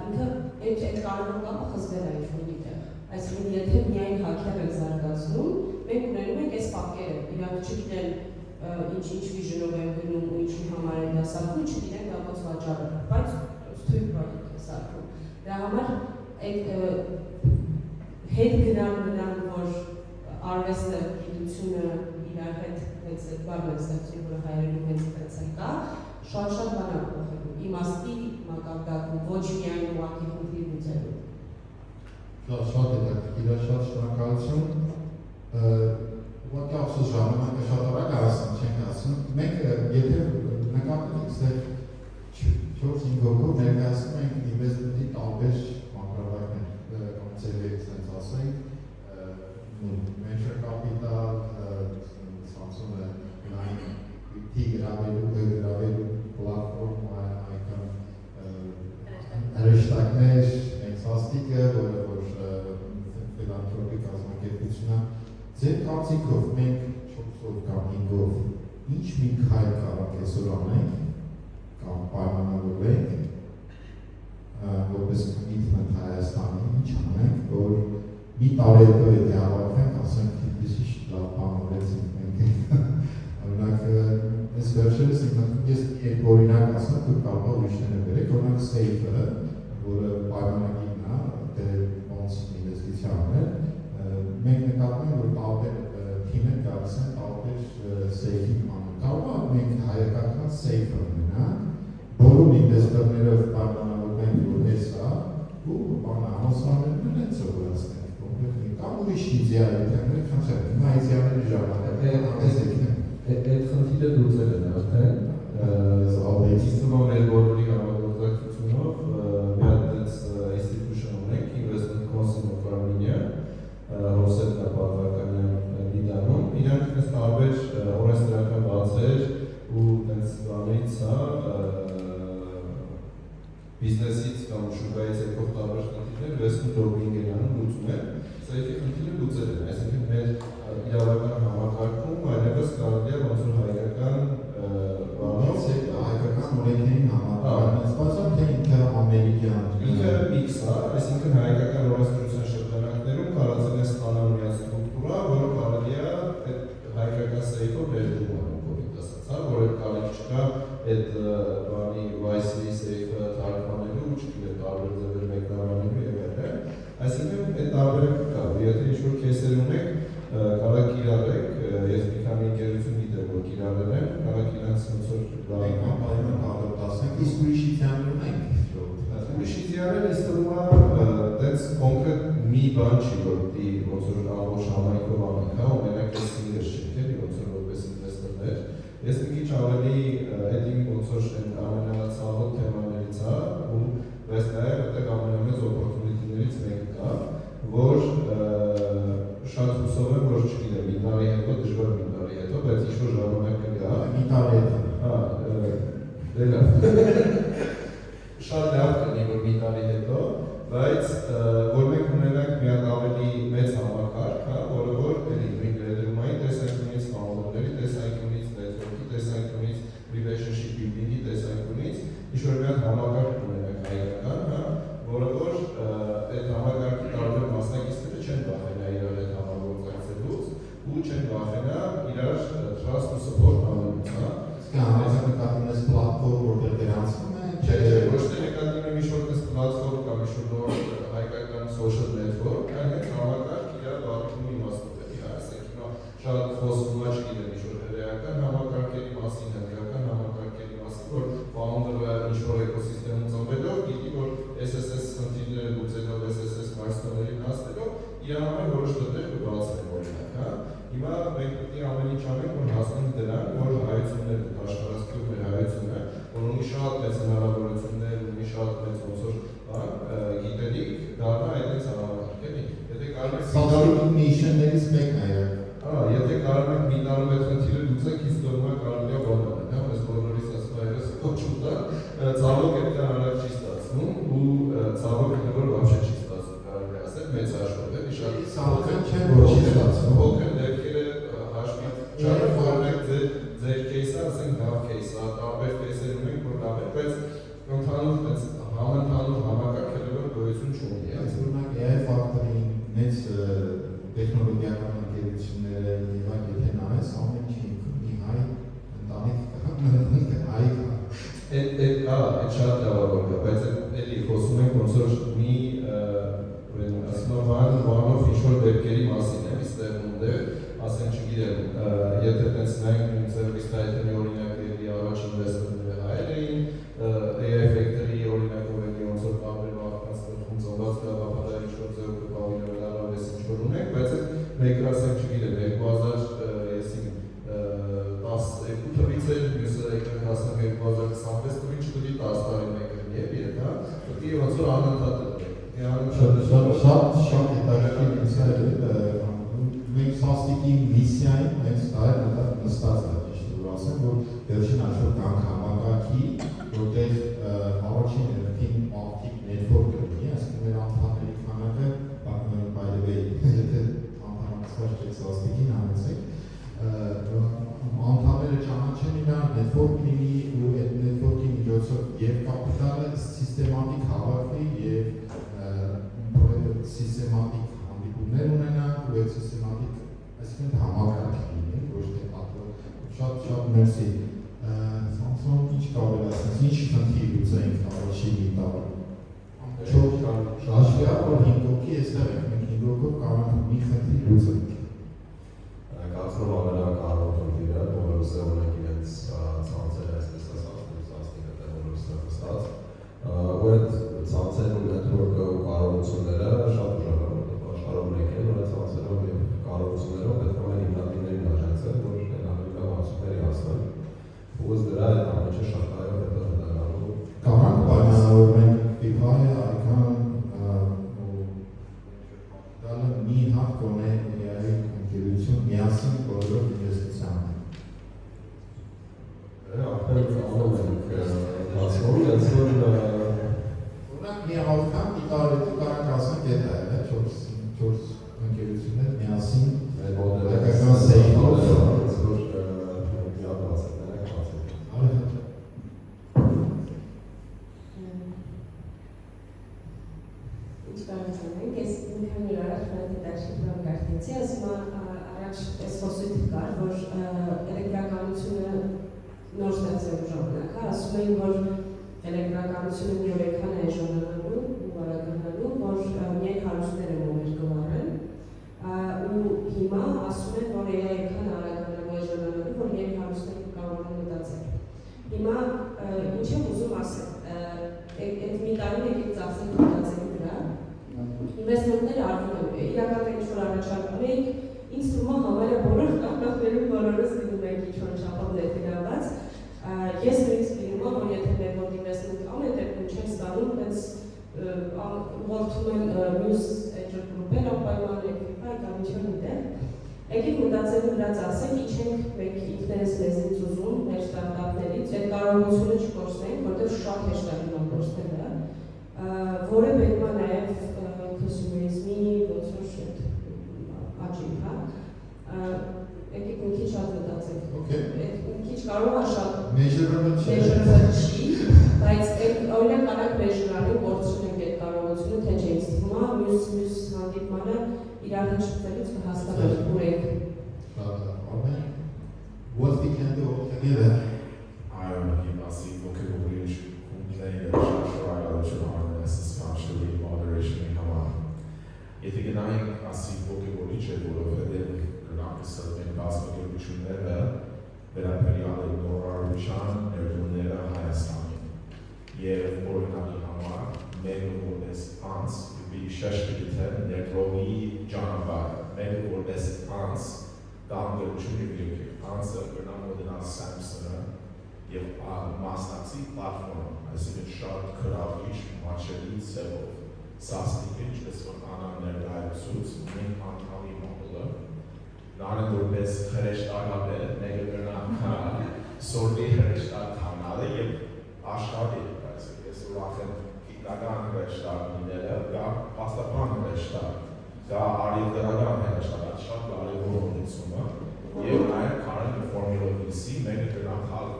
ինքը այդ կարևոր կապը խզվել է ինչ-որ միտեղ։ Այսինքն եթե միայն հակեր են զարգացնում, մենք ունենում ենք այս պատկերը, իրանք չգիտեն ինչ վիժնով են գնում ու ինչի համար են դա սարքում, չգիտեն դա ոնց վաճառը, բայց թույլ պրոդուկտ է սարքում։ Դրա համար հետ գնան, որ արվեստը, գիտությունը իրար հետ հենց այդ բառն է ստեղծում, որը հայերենում հենց այդպես կա, շատ բան է փոխելու, իմաստի մակարդակում, ոչ միայն ուղղակի խնդիր լուծելու։ Շատ հետաքրքիր, շատ շնորհակալություն։ Ուղղակի ափսոս ժամանակը շատ արագ հասնում, չենք ասում։ Մենք եթե նկատենք ստեղ 4-5 հոգով ներկայացնում ենք ինվեստմենտի տարբեր մակարդակներ, կամ ծևեր, ասենք ասենք, venture capital, Samsung-ը նայում equity գրավելու պլատֆորմ, այկան հրեշտակներ, Սաստիկը, որը ֆիլանթրոպիկ կազմակերպություն է, ձեր կարծիքով մենք 4-ով կամ 5-ով ինչ մի քայլ կարող այսօր անենք կամ պայմանավորվենք, որպես commitment Հայաստանի, ինչ անենք, որ մի տարի հետո եթե հավաքվենք, ասենք ինչպիսի լավ բան ունեցինք մենք։ Օրինակ, այս վերջերս ես երբ օրինակ ասեմ, դուք կարող եք ուրիշները բերեք, օրինակ Safe-ը, որը պայմանագիրն է, դե ոնց ինվեստիցիան է, մենք նկատում ենք, որ տարբեր թիմեր գալիս են տարբեր Safe-ի անում։ Կարող է մենք հայկական Safe-ը ունենանք, բոլոր ինվեստորներով պայմանավորվենք, որ էս է, ու համասարներն են սովորացնենք, կամ ուրիշ իդեալներ, խնդրեմ, հիմա իդեալների ժամանակ Այդ խնդիրը լուծել են արդեն, իստումա մեր բոլորի համագործակցությունով մի հատ ինստիտուշն ունենք, Investment Council of Armenia, Հովսետ Պատվականյան լիդանում, իրանք այս տարբեր օրենսդրական բացեր ու այս բանից բիզնեսից կամ շուկայից եկող տարբեր խնդիրներ investment lobbying են անում լուծում են, սա եթե խնդիրը լուծել են, այսինքն մեր իրավական համակարգում այլևս կարելի է ոնց որ հայկական բանով հայկական օրենքներին համապատասխան թե ինքը ամերիկյան ինքը միքս է, այսինքն հայկական օրենսդրության շրջանակներում կարծել են ստանալ մի ստրուկտուրա, որը կարելի է այդ հայկական սեյֆով ներդրում անել, կոպիտ ասած, որ այդ կարիք չկա այդ բանի YC սեյֆը թարգմանելու, չգիտեմ տարբեր ձևեր մեկնաբանելու եւ այլն, այսինքն այդ տարբերակը կա, եթե ինչ-որ քեյսեր ունեք, կարող կիրառեք, ես մի քանի ընկերություն գիտեմ, որ կիրառել են, կարող իրանց ոնց որ բան կամպանիան կարող ասենք, իսկ ուրիշ իդեալներ ունենք։ Ուրիշ իդեալներ ինձ թվում է, դենց կոնկրետ մի բան չի, որ դի ոնց որ ամբողջ համայնքով անենք, հա, ունենակ այս սինգեր չենք, էլի ոնց որ որպես ինվեստորներ։ Ես մի քիչ ավելի այդ իմ ոնց որ ամենացավոտ թեմաներից է, ու բայց նաև այդտեղ ամենամեծ օպորտունիտիներից մեկը կա, որ շատ հուսով եմ, որ չգիտեմ, մի տարի հետո, դժվար մի տարի հետո, բայց ինչ-որ ժամանակ կգա։ Մի տարի հետո։ Հա, դե լավ։ Շատ լավ կլինի, որ մի տարի հետո, բայց որ մենք ունենանք մի հատ ավելի մեծ համակարգ, հա, որը որ էլի նույն ներդրումային տեսանկյունից, ֆաունդերների տեսանկյունից, նետվորքի տեսանկյունից, relationship building-ի տեսանկյունից, ինչ-որ մի հատ համակարգ ունենանք հայկական, հա, որը որ այդ համակարգի տարբեր մասնակիցները չեն վախենա իրար հետ համագործակցելուց, չեն վախենա իրար trust ու support անելուց, հա։ Համազգային նկատի ունես պլատֆորմ, որտեղ դրանցում է, Չէ, ոչ թե նկատի ունեմ ինչ-որ պլատֆորմ կամ ինչ-որ հայկական social network, այլ հենց համակարգ իրար վարդումի իմաստով է, ասենք հիմա շատ խոսվում է չգիտեմ ինչ-որ հրեական համակարգերի մասին, հնդկական համակարգերի մասին, որ founder-ը ինչ-որ էկոսիստեմում ծնվելով, գիտի, որ SSS խնդիրները լուծելով, SSS milestone-ներին հասնելով, իր համար որոշ դեպքեր կբացվեն օրինակ, հա։ Հիմա մենք պետք է ամեն ինչ անենք, որ հասնենք դրան, որ հայությունները աշխարհացիով մեր հայությունը, որ ունի շատ մեծ հնարավորություններ, ունի շատ մեծ ոնց որ գիտելիք, դառնա այդպես համակարգ, էլի։ Եթե կարող եք Սոցիալական միշններից մեկն է։ եթե կարող եք մի տարով այդ խնդիրը լուծեք, իսկ դոմա կարելի է բանալ, հա, ես բոլորիս ասում եմ, ես կոչում դա, ցավոք այդքան արագ չի ստացվում ու ցավոք նոր вообще չի ստացվում, կարելի է ասել, մեծ հաշվով էլի շատ Սաղքան չէ, որ չի ստացվում։ Փոքր դեպքերը հաշվի չարեք, որոնք ձեր кейսը, ասենք լավ кейս է, տարբեր кейսեր ունենք, որ լավ է, բայց ընդհանուր այս համընդհանուր համակարգերը որ գոյություն չունի, Այս օրինակ AI ֆակտորին մեծ տեխնոլոգիական ընկերությունները եւ այլ եթե նայես ամեն ինչի մի հայ ընտանիք հայ Այդ շատ լավ է, բայց էլի խոսում ենք ոնց որ մի ասում վանով ինչ-որ դեպքերի մասին է, իստեղ ունդեր, ասենք չգիտեմ, եթե տենց նայենք նույն սերվիս թայթանի օրինակների առաջ ինվեստորները հայեր էին, AI Factory օրինակով էլի ոնց որ տարբեր մարդկանց տրխում ծնված գաղափարներ ինչ-որ ձև կպավի նվելանավես ինչ-որ ունենք, բայց այդ մեկը ասենք չգիտեմ, 2012 թվից էր, մյուսը եկրակ հասնեմ 2026 թվին չտվի 10 տարի մեկ լինի է բիետ, հա, պետք է ոնց որ անընդհատ շատ հետաքրքիր ինսայդ մենք սաստիկի միսիային հենց դա է նստած է ճիշտ որ ասեմ, որ վերջին աշխարհ կանք համակարգի, որտեղ առաջին երթին ակտիվ նետվորքը ունի, այսինքն մեր անդամների քանակը by the way, եթե անդամացած չեք սաստիկին անեցեք, անդամները չանաչեն իրար, նետվորք լինի ու այդ նետվորքի միջոցով և կապիտալը սիստեմատիկ հավաքվի և սիստեմատիկ հանդիպումներ ունենան ու այդ սիստեմատիկ, այսինքն համակարգ լինի, ոչ թե պատվո, շատ մերսի, Samsung ինչ կարող է ասես, ինչ խնդիր լուծենք առաջի մի տարի։ Հաշվի առ որ 5 հոգի էստեղ ենք, մենք 5 հոգով կարող ենք մի խնդիր լուծենք։ Կարծում ամենակարևոր խնդիրը, բոլորս ունենք իրենց ցանցերը, այսպես ասած, սաստիկը դե բոլորս նստած, ու այդ ցանցերն ու նետվորքը ու կարողությունները շատ ուժեղ են, աշխարհում մեկ են, ու այդ ցանցերով եւ կարողություններով պետք է մեր հիմնադիրներին աջակցել, որ ավելի լավ հարցումների հասնեն, ու ըստ դրա այդ ամենը շատ այո հետո հետագալու։ Կանանք պայմանավորվենք FIFA-ը, ICANN ու դալը մի հատ կոնե AI ընկերություն միասին բոլոր ինվեստիցիան։ Արդեն անում ենք հասնում, այս որ Օրինակ մի outcome մի տարի կարանք ասենք այդ է, 4 ընկերություններ միասին հայկական սեյֆով Ինչ կարող ենք, ես մի քանի օր առաջ մեր դիտարկի կարգեցի, ասում առաջ այս խոսույթ կար, որ էլեկտրականությունը նոր ստեղծելու ժամանակ, ասում էին, որ էլեկտրականությունը մի օր եկան է ժամանալու ու վարագնալու, որ միայն հարուստները մոմեր կվարեն ու հիմա ասում են, որ եկան արագանալու է ժամանալու, որ միայն հարուստները կարող են մտածել։ Հիմա ինչ եմ ուզում ասել, այդ մի տարին եկեք ծախսենք մտածելու վրա, ինվեստորները արվում են, իրականում ինչ-որ առաջարկում էինք, ինձ թվում է համարյա բոլոր կապակներում բոլորս լինում ենք ինչ-որ չափով ներգրավված, ես նույնիսկ լինում եմ, որ եթե մեր մոտ ինվեստմենտ ամեն դեպքում չեն ստանում, հենց ուղղորդում են մյուս էջր գրուպեր, անպայման էկվիպայ կամ ինչ-որ միտեղ, եկեք մտածելու վրա ծախսենք, ինչ ենք մենք ինքներս մեզնից ուզում, մեր ստարտափներից, այդ կարողությունը չկորցնենք, որտեղ շատ հեշտ է հիմա կորցնելը, որը բերում է նաև կոնսումերիզմի ոնց որ աճին, հա։ Եկեք մի քիչ շատ մտածենք։ Մի քիչ կարող է շատ measurable չի, բայց օրինակ կարանք measure-ալի կորցնենք այդ կարողությունը, թե չէ ինձ թվում է, մյուս հանդիպմանը իրար հետ շփվելուց կհասկանանք ուր ենք։ Ինձ Այո, իմ ասի ոգևորիչ խումբները շարժարություն organization moderation-ի համար։ Եթե գնայինք ասի ոգևորիչ է, որովհետև գնանք սրտեն կազմակերպությունները վերաբերյալ են նորարարության ներդրումները Հայաստանին։ Եվ օրինակի համար մեր որպես անձ պիտի շեշտը գտեն ներդրողի ճանապարհը, մեր որպես անձ կամ գերությունի վիրքի անձը գնա մոդենալ Samsung-ը եւ մասնակցի պլատֆորմ, այսինքն շատ գրավիչ մաչելի ձևով սաստիկը, ինչպես որ անան ներկայացուց մենք անդամի մոդելը նարեն որպես հրեշտակապետ, մեկը գրնա սորվի հրեշտակ թանալը և աշխարհի, ես ուրախ եմ գիտնական հրեշտակ լինելը, գա պաստապան հրեշտակ, գա արիվդրական հրեշտակ, շատ կարևոր ունեցումը, և նաև կարեն Formula VC, մեկը գրնա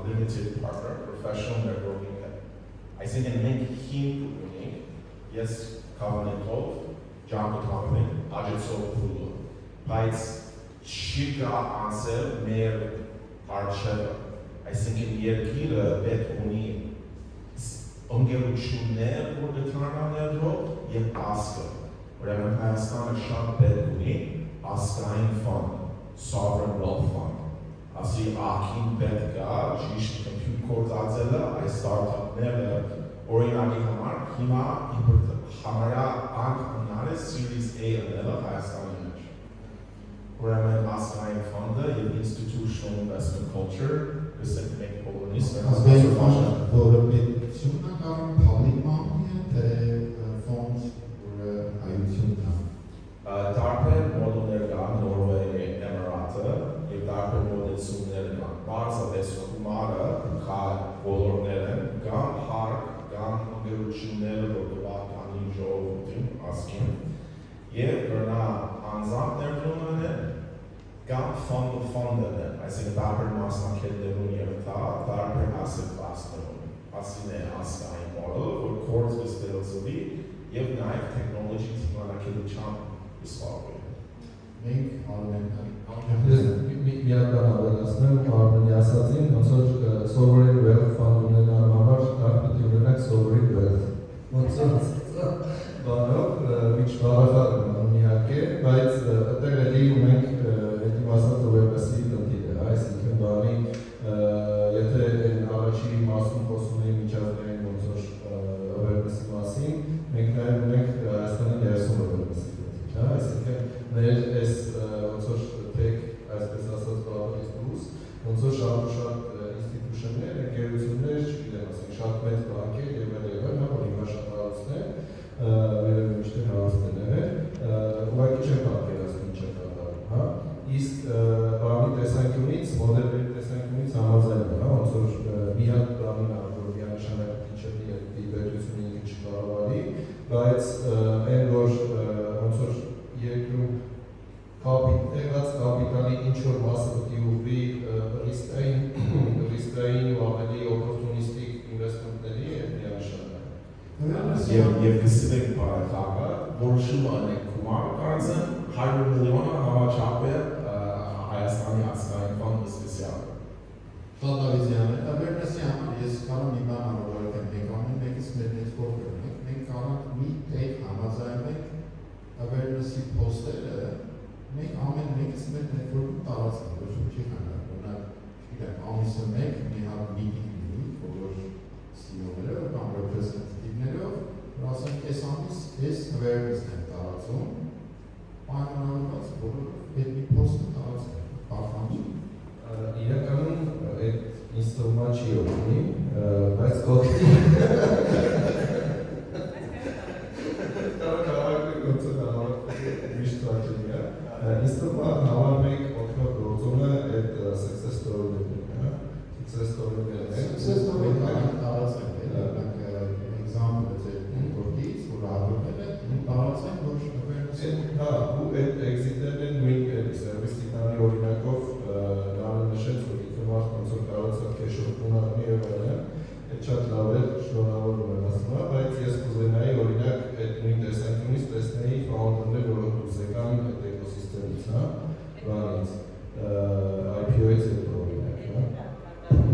limited partner, professional networking հետ։ Այսինքն մենք հիմք ունենք, ես կավանետով, ջանկոթանում ենք, աջեցով փուլը, բայց չի կա անցել մեր արջևը, այսինքն երկիրը պետք ունի ընկերություններ, որ գտանան ներդրող և ասկը, ուրեմն Հայաստանը շատ պետք ունի ասկային ֆոնդ, sovereign wealth fund, ասի ակին պետք է ճիշտ compute կործածելը այս ստարտափները օրինակի համար հիմա համարյա անգամներ է Series A ընելը Հայաստանի մեջ։ Ուրեմն ասկային ֆոնդը և institutional investment culture կսենք մենք բոլորիս ասկային ֆոնդը, որը պետությունն է կամ public money է, թե ֆոնդ, որը հայությունն է։ Տարբեր մոդելներ կան, Նորվեգի, Էմիրատը և տարբեր մոդելություններ կան։ Բարձրապես գումարը բոլորներ են, կամ հարկ, կամ ընկերությունները, որ կպահպանի ժողովրդին, ասկին, և կրնա անձամբ ներդրումներ են, կամ ֆոնդներ են, այսինքն տարբեր մասնակիցներուն և տարբեր asset class-ներուն, ասին է ասկային մոդելը, որ կորձ կստեղծվի և նաև տեխնոլոգի թիմանակելությամբ իսպարվի։ Մենք արմեն մի հատ բան ավելացնեմ, Արմենի ասացին, ոնց որ sovereign wealth fund ունենալու համար պետք է ունենաք sovereign wealth։ Ոնց որ բանով մի շարժար ունեն իհարկե, բայց այդտեղ էլի ունենք այդ մասը web-ի դեպի, այսինքն բանի եթե առաջի մասում խոսում էինք միջազգային ոնց որ web-ի մասին, մենք նաև ունենք Հայաստանի ներսում web-ի դեպի, այսինքն մեր այս ոնց որ tech այսպես ասած բավարարից դուրս, ոնց որ շատ ինստիտուշններ, ընկերություններ, չգիտեմ, ասենք շատ մեծ բանկեր եւ այլն, որ հիմա շատ հարուստ են, վերևում միշտ հարուստ են եղել, ուղղակի չեն պատկերացնում ինչ է կատարում, հա։ Իսկ բանի տեսանկյունից, մոդելների տեսանկյունից համաձայն է, ոնց որ մի հատ բանին որ միանշանակ ինչ է դիվերսիոնի ինչ կարողանի, բայց այն որ ոնց որ երկրում եղած կապիտալի ինչ-որ մասը պիտի ուղղվի ռիսկային ու ավելի օպորտունիստիկ ինվեստմենտների և միանշանակ։ Եվ գսիվեք բարակակը, որոշում անեք կումար կարծեմ 100 միլիոնը հավաչապեր Հայաստանի ասկային ֆոնդը սպեսիալ։ Շատ ավիզյան է, Վերնեսի համար ես կարող մի բան անորորակ եմ մենք ամեն մեկից մեր նետվորք ունենք, մենք կարող մի տեք համաձայնենք Վերնեսի պոստերը մենք ամեն մեկից մեր նետվորքում տարածենք, ոչ չի խանգարում, օրինակ, չգիտեմ, ամիսը մեկ մի հատ միտինգ լինի, բոլոր CEO-ներով կամ representative-ներով, որ ասենք այս ամիս այս awareness-ն են տարածում, պայմանավորված բոլորով այդ մի post-ը տարածենք, պահպանի։ Իրականում այդ ինձ թվում է չի օգնի, բայց կողքի Ինձ թվում է համար մեկ օգնող գործոնը այդ success story-ներն է, success story-ներն է։ Success story-ը կարող տարածենք, օրինակ example է գործից, որ հավելվել է, տարածենք, որ հա, ու այդ exit-ներն են նույն service signal-ի օրինակով նարը նշեց, որ ինքը մարդ ոնց որ կարողացավ cash-ով ունարնի եւ այլն, այդ շատ լավ է, շնորհավոր եմ ասում, բայց ես կուզենայի օրինակ այդ նույն տեսանկյունից տեսնեի founder-ներ, որոնք դուրս եկան այդ էկոսիստեմից, հա, բանից, IPO-ից հետո օրինակ, հա։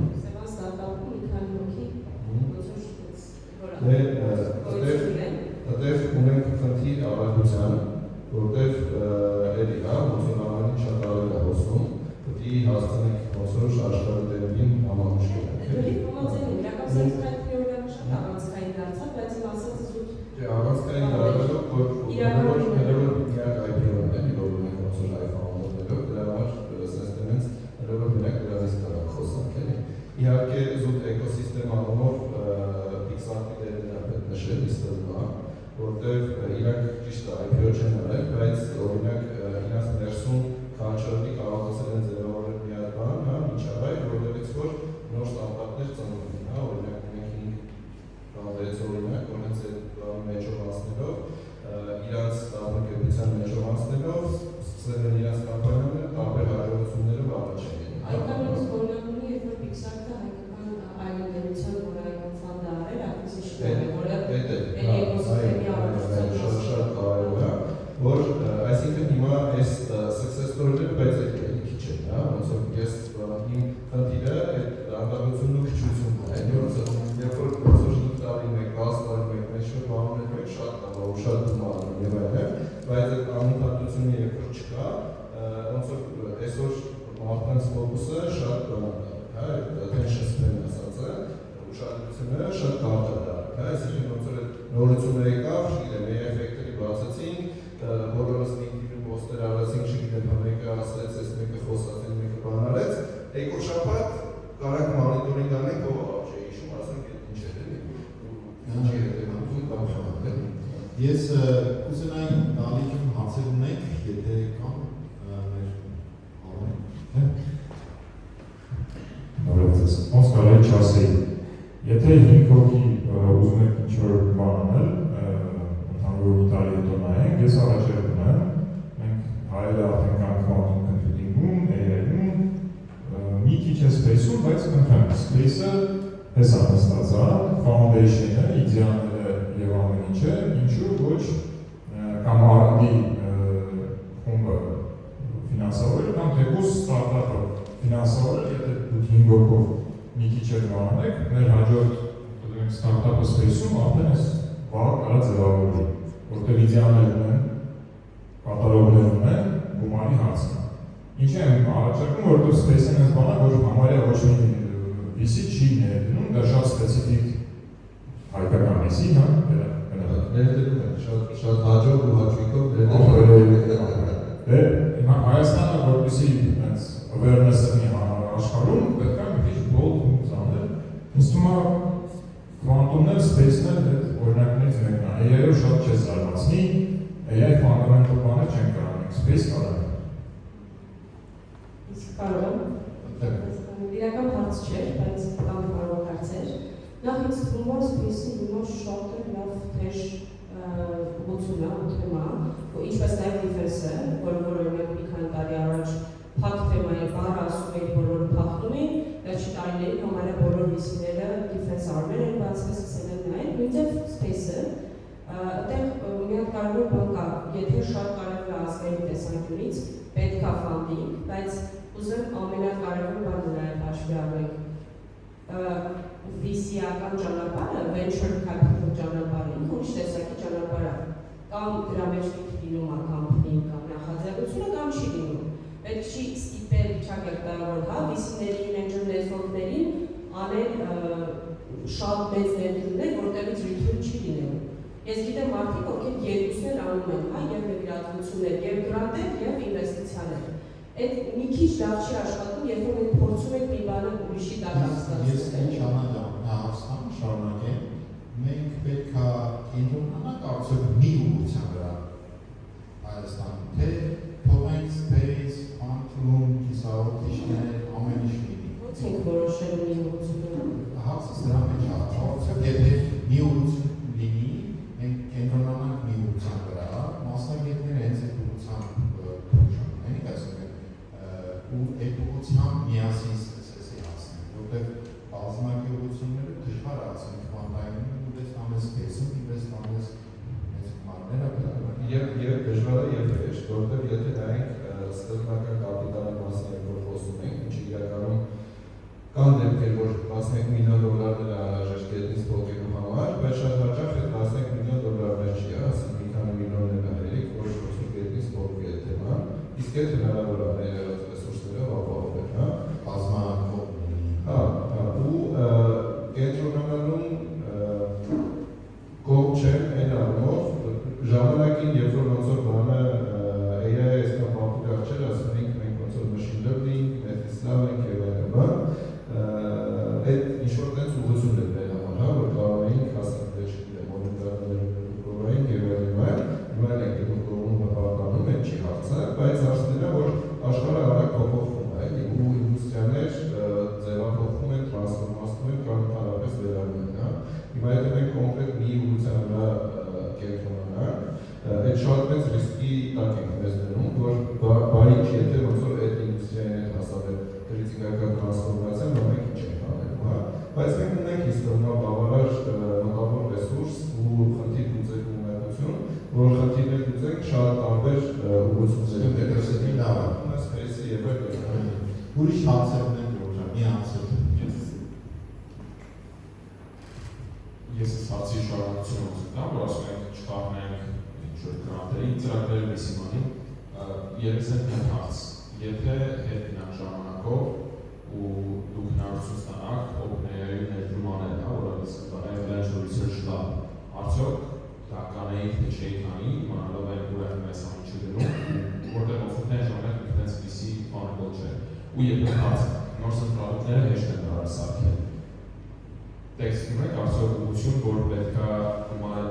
բնակության, որտեղ էլի հա, ոնց ամեն ինչ շատ արագ է հոսում, պետք է հասցնենք ոնց որ աշխարհի դեպին համահուշ Դուք համաձայն եք, իրական սենսկայնի օրինակ շատ առանցքային դարձավ, բայց իմ ասած զուտ առանցքային դարձավ, որ միակ IPO-ն է, որ մենք ոնց որ iPhone-ով դրա համար սենստեմենց հրավեր մենակ դրանից կարող խոսանք էլի։ Իհարկե զուտ էկոսիստեմ անունով Pixar-ի դերն է պետք նշել իստելվա, որտեղ իրանք ճիշտ է IPO չեն արել, բայց օրինակ իրանց ներսում culture-ի կարողացել են ձևավորել մի հատ բան, հա, միջավայր, որտեղից որ նոր ստարտափներ ծնվում են, հա, օրինակ մենք 5 օրինակ, որ հենց այդ բանի մեջով անցնելով, իրանց կազմակերպության մեջով անցնելով, սկսել են իրանց կամպանիաները տարբեր հաջողություններով առաջ են գնում։ Այդքան ինձ օրինակ ունի, երբ որ Pixar-ը հայկական այլընտերության, որ հայկական ֆանդը արել, acquisition-ը, որը էլի էկոսիստեմի առողջության շատ կարևոր է, որ այսինքն հիմա այս success story-ները բայց էլի քիչ են, հա, ոնց որ ես իմ խնդիրը այդ անդամությունն ու քչությունն է, երբ որ ոնց որ 5 տարի մեկ, 10 տարի մեկ, մեծ շուտ բաներ մեկ շատ կարող ու շատ դիմանում եւ այլն, բայց այդ անընդհատությունը երբ որ չկա, ոնց որ այսօր մարդկանց ֆոկուսը շատ բանալ է, հա, attention span-ը ասած է, ուշադրությունը շատ կարճ է դառնում, հա, այսինքն ոնց որ այդ նորությունները եկավ, չգիտեմ, էֆեկտորի բացեցինք, բոլորս LinkedIn-ում post-եր արեցինք, չգիտեմ, մեկը ասեց, այս մեկը խոսացել, մեկը բան արեց, երկու շաբաթ կարանք մոնիտորինգ անենք, ով արժե հիշում, ասենք այդ ինչ է դեպի, ինչ է դեպի կամ խաղատել։ Ես կուզենայի դալիճում հարցեր ունենք, եթե կան մեր հարցեր։ Բարև ձեզ, ոնց կարող է չասեի, եթե 5 հոգի ուզում եք ինչ-որ բան անել, ընդհանուր մի տարի հետո նայենք, ես առաջարկում եմ, մենք հայերը արդեն կան quantum computing-ում, AI-ում, մի քիչ է space-ում, բայց կնքանք, space-ը հեսա նստած է, foundation-ը, իդեալները և ամեն ինչը, ինչու ոչ կամ R&D խումբը ֆինանսավորել, կամ թեկուզ ստարտափը ֆինանսավորել, եթե դուք 5 հոգով մի քիչ էլ մանեք, մեր հաջորդ ստարտափը space-ում արդեն այս բաղ կարա ձևավորվի, որտեղ իդեալներ ունեն, կատարողներ ունեն, գումարի հարցն է։ Ինչ եմ առաջարկում, որտեղ space-ն այս բանը, որ համարյա ոչ մի VC չի ներդնում, դա շատ սպեցիֆիկ հայկական VC, հա, Ներդրում են, շատ հաջող ու հաճույքով ներդրում։ Հայաստանը, որպեսզի awareness-ը մի աշխարհում, պետք է մի քիչ bold moves անել։ Ինձ թվում է quantum-ներ, space-ներ այդ օրինակներից մեկն է։ AI-ով շատ չես զարմացնի, AI fundamental բաներ չեն կարող անենք, space կարող է։ Իսկ կարող եմ։ Իրական հարց չէր, բայց կան կարող հարցեր։ Նախ ինձ թվում է space-ի հիմա շատ լավ թեժ ուղղություն է, թեմա, ինչպես նաև defense-ը, որը օրինակ մի քանի տարի առաջ փակ թեմայի բառը ասում էի բոլորը փախնում էին, վերջի տարիներին համարյա բոլոր VC-ները defense arm-եր են բացվել, սկսել են նայել, նույնիսկ space-ը, այդտեղ մի հատ կարևոր բան կա, եթե շատ կարևոր է ազգերի տեսանկյունից, պետք է funding, բայց ուզեմ ամենակարևոր բանը նաև հաշվի առնենք VC-ական ճանապարհը, venture capital ճանապարհը, ինքը ուրիշ տեսակի ճանապարհ է, կամ դրա մեջ լինում է company կամ նախաձեռնությունը կամ չի լինում։ Պետք չի ստիպել վիճակը որ հա VC-ներին, angel network-ներին անել շատ մեծ ներդրումներ, որտեղից return չի լինելու։ Ես գիտեմ մարդիկ, ովքեր երկուսն էլ անում են, հա, եւ նվիրատվություններ, եւ գրանտեր, եւ ինվեստիցիաներ։ Այդ մի քիչ լավ չի աշխատում, երբ որ մենք փորձում ենք մի բանը ուրիշի տակ անցկացնել։ Ես ինչ անհավստամ շարունակեմ, մենք պետք է կենտրոնանանք արդյոք մի ուղղության վրա Հայաստանում, թե փոխենք space, quantum, կիսաորդիչներ, ամեն ինչ լինի։ Ո՞նց ենք որոշել մի ուղղություն։ Հարցը դրա մեջ է, արդյոք եթե մի ուղղություն լինի, մենք կենտրոնանանք մի ուղղության վրա, մասնագետները հենց այդ ուղղությամբ փոխանցենք, այսինքն ու այդ ուղղությամբ միասին սկսեցի հասնել, որտեղ բազմակի ուղղությունները դժվար է ասենք quantum-ում invest անես space-ում invest անես մեծ գումարները Եվ դժվար է եւ հեշտ, որտեղ եթե նայենք սկզբնական կապիտալի մասին երբ որ խոսում ենք, ինչի իրականում կան դեպքեր, որ 11 միլիոն դոլարներ անհրաժեշտ գետնից փոխելու համար, բայց շատ հաճախ այդ 11 միլիոն դոլարներ չի, ասենք մի քանի միլիոններ է, փոխվում է, ու ինդուստրիաներ ձևափոխվում են, տրանսֆորմացվում են կամ հարաբերս վերանում են, հա։ Հիմա եթե մենք կոնկրետ մի ուղղության վրա կենտրոնանանք, այդ շատ մեծ ռիսկի տակ ենք մեզ դնում, որ բարի չի, եթե ոնց որ այդ ինդուստրիային հետ հասարել քրիտիկական տրանսֆորմացիան, որ մենք ինչ ենք անելու, հա։ Բայց մենք ունենք իսկական բավարար մտավոր ռեսուրս ու խնդիր լուծելու ունակություն, որ խնդիրներ լուծենք շատ տարբեր ուղղություններով, դեպի լավ է, սպեյսի եւ այլն։ Ուրիշ հարցեր ունենք, որ մի հարցը։ Ես հարցի շարունակություն ուզում տամ, որ ասում ենք չկարնենք ինչ-որ գրանտերի ծրագրեր միսիմանին, երես են մի հարց, եթե հետ գնանք ժամանակով ու դուք հնարավորություն ստանաք OpenAI-ի ներդրում անել, որը Evidential Research Lab, արդյոք դա կանեիք, թե չէիք անի, իմանալով այն ուրեմն այս ամենը չդնում, որտեղ օգուտներ ժամանակ ինքնենց պիսի բանեկոլ չէ։ Ու երբեք հարց, նոր սնտրալուկները հեշտ են դարար սարքել։ Տեքստում եք արդյոք ուղղություն, որ պետք է ումանել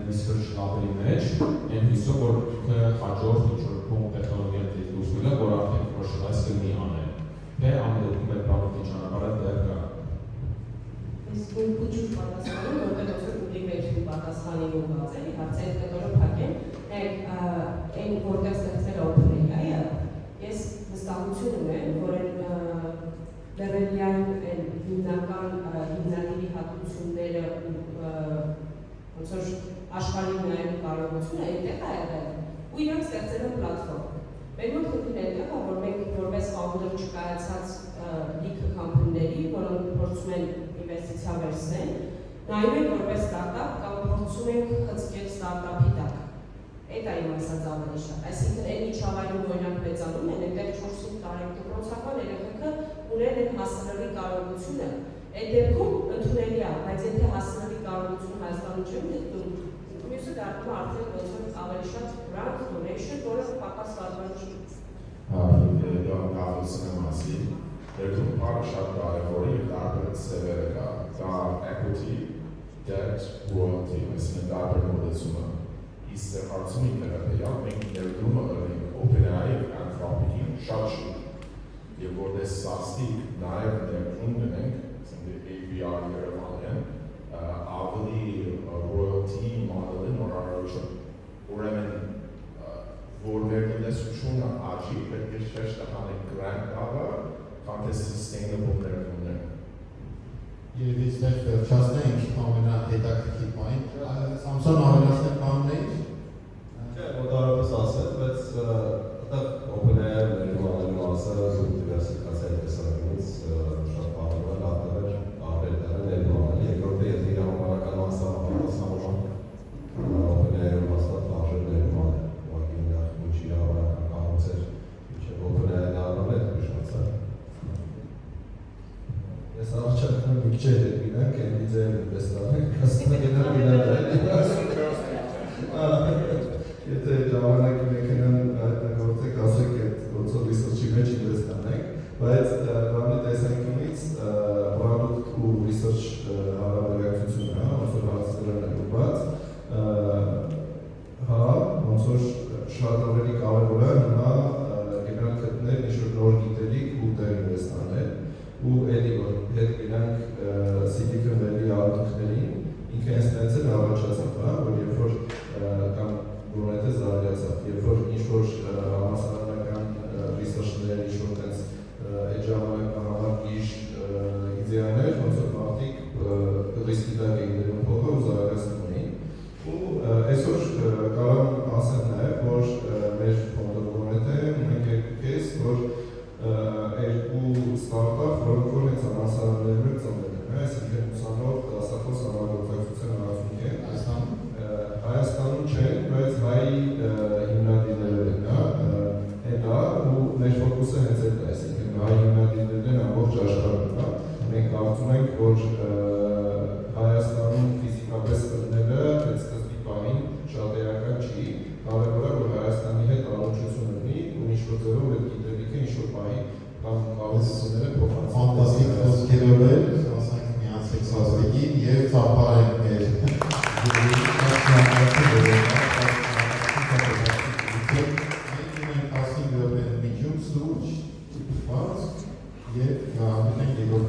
research lab-երի մեջ, այն հույսով, որ ինքը հաջորդ ինչ-որ բոմ տեխնոլոգիան դիտούς գելը, որ արդեն commercialize կլինի անել։ Թե ամեն դեպքում այդ պրոդուկտի ճանապարհը դեռ կա։ Ես ուղղություն պատասխանում, որտեղ ոսր ուղի մեջ պատասխանի ուղղված է, հարցերը կտորը փակեն, այն որտեղ ստեղծել է OpenAI-ը, ես վստահություն ունեմ, որ լեռնային հիմնական հիմնադիրի հատկությունները ոնց որ աշխարհի նայելու կարողությունը այնտեղ է եղել ու իրանք ստեղծել են պլատֆորմ։ Մեր մոտ խնդիրն այնտեղ է, որ մենք որպես founder չկայացած լիքը կամփանիների, որոնք փորձում են ինվեստիցիա վերցնել, նայում են որպես ստարտափ կամ փորձում են խցկել ստարտափի տակ։ Այդ է իմ ասած ավելի շատ։ Այսինքն այն միջավայրում օրինակ մեծանում են, այնտեղ 4-5 տարեկան դպրոցական երեխեքը ունեն այն հասանելի կարողությունը։ Այդ դեպքում ընդունելի է, բայց եթե հասանելի կարողություն Հայաստանում չեն գտնում, մյուսը դառնում է արդեն ոնց որ ավելի շատ grant donation, որը պակաս վարման չի։ Գաղութացնեմ մասին, երկրում բառը շատ կարևոր է և տարբեր սևերը կա, դա equity, debt, royalty, այսինքն տարբեր մոտեցումը։ Իսկ հարցում ինտերնետիալ մենք ներդրումը ըրենք OpenAI և Anthropic-ին շատ շուտ, և որտեղ սաստիկ նաև ներդրում գնենք, APR Երևանեն, ավելի royalty model-ին նորարարություն։ Ուրեմն, որ մեր տնտեսությունը աճի, պետք է շեշտ տանենք grant տալը, քան թե sustainable ներդրումներ։ Եվ իստեղ վերջացնենք ամենահետաքրքիր բան, Սամսոն ավելացնել բանն էիր։ Չէ, մոտավորապես ասել, բայց այդտեղ OpenAI-ը ներդրում անելու մասը զուտ դիվերսիֆիկացիայի տեսանկյունից շատ կարևոր է, լավտեր տարբեր ներդրում անել, երկրորդը եթե իր համարական մասը համապատասխանում OpenAI-ում հաստատ արժեր ներդրում անել, ուղղակի ինչ իր համարական կառույցեր, մինչև OpenAI-ն առնում է, ուրիշ մասը։ Ես առաջարկում եմ մի քիչ հետ գնանք, NVIDIA-ին ինվեստանենք, հասնենք գնալ Եթե ժամանակի մեքենան հայտնագործեք, ասեք այդ ոնցով research-ի մեջ ինվեստանենք, բայց բանի տեսանկյունից product ու research հարաբերակցությունը, ոնց որ հարցերն են ուղղված, ոնց որ շատ ավելի կարևոր է հիմա գնալ գտնել ինչ-որ նոր գիտելիք ու դեր ինվեստանել, ու էլի որ հետ գնանք Silicon Valley ալիքներին, ինքը հենց նենց էլ առաջացավ, որ երբ որ կամ որոնք է զարգացավ, երբ որ ինչ-որ համասարանական research-ներ, ինչ-որ տենց այդ ժամանակահամար գիշ իդեաներ, ոնց որ մարդիկ ռիսկի տակ էին դնում փողը ու զարգացնում էին։ Ու այսօր կարող ասեմ նաև, որ մեր ֆոնդը մենք երկու կես, որ երկու ստարտափ, որոնք որ հենց համասարաններում են ծնվել են, այսինքն ուսանող դասախոս համագործակցության արդյունք են Հայաստանում չեն, բայց հայ հիմնադիրներով են, ու մեր ֆոկուսը հենց այդ է, այսինքն հայ հիմնադիրներն են ամբողջ աշխարհում, մենք կարծում ենք, որ Հայաստանում ֆիզիկապես կրնելը այդ սկզբի պահին շատ էական չի, կարևոր է, որ Հայաստանի հետ առողջություն ունի ու ինչ-որ ձևով այդ գիտելիքը ինչ-որ պահի կամ կարողությունները փոխանցել։ Ֆանտաստիկ խոսքերով էլ, ասենք միացեք սաստիկին և ծափարենք մեր եւ գահանեն երրորդ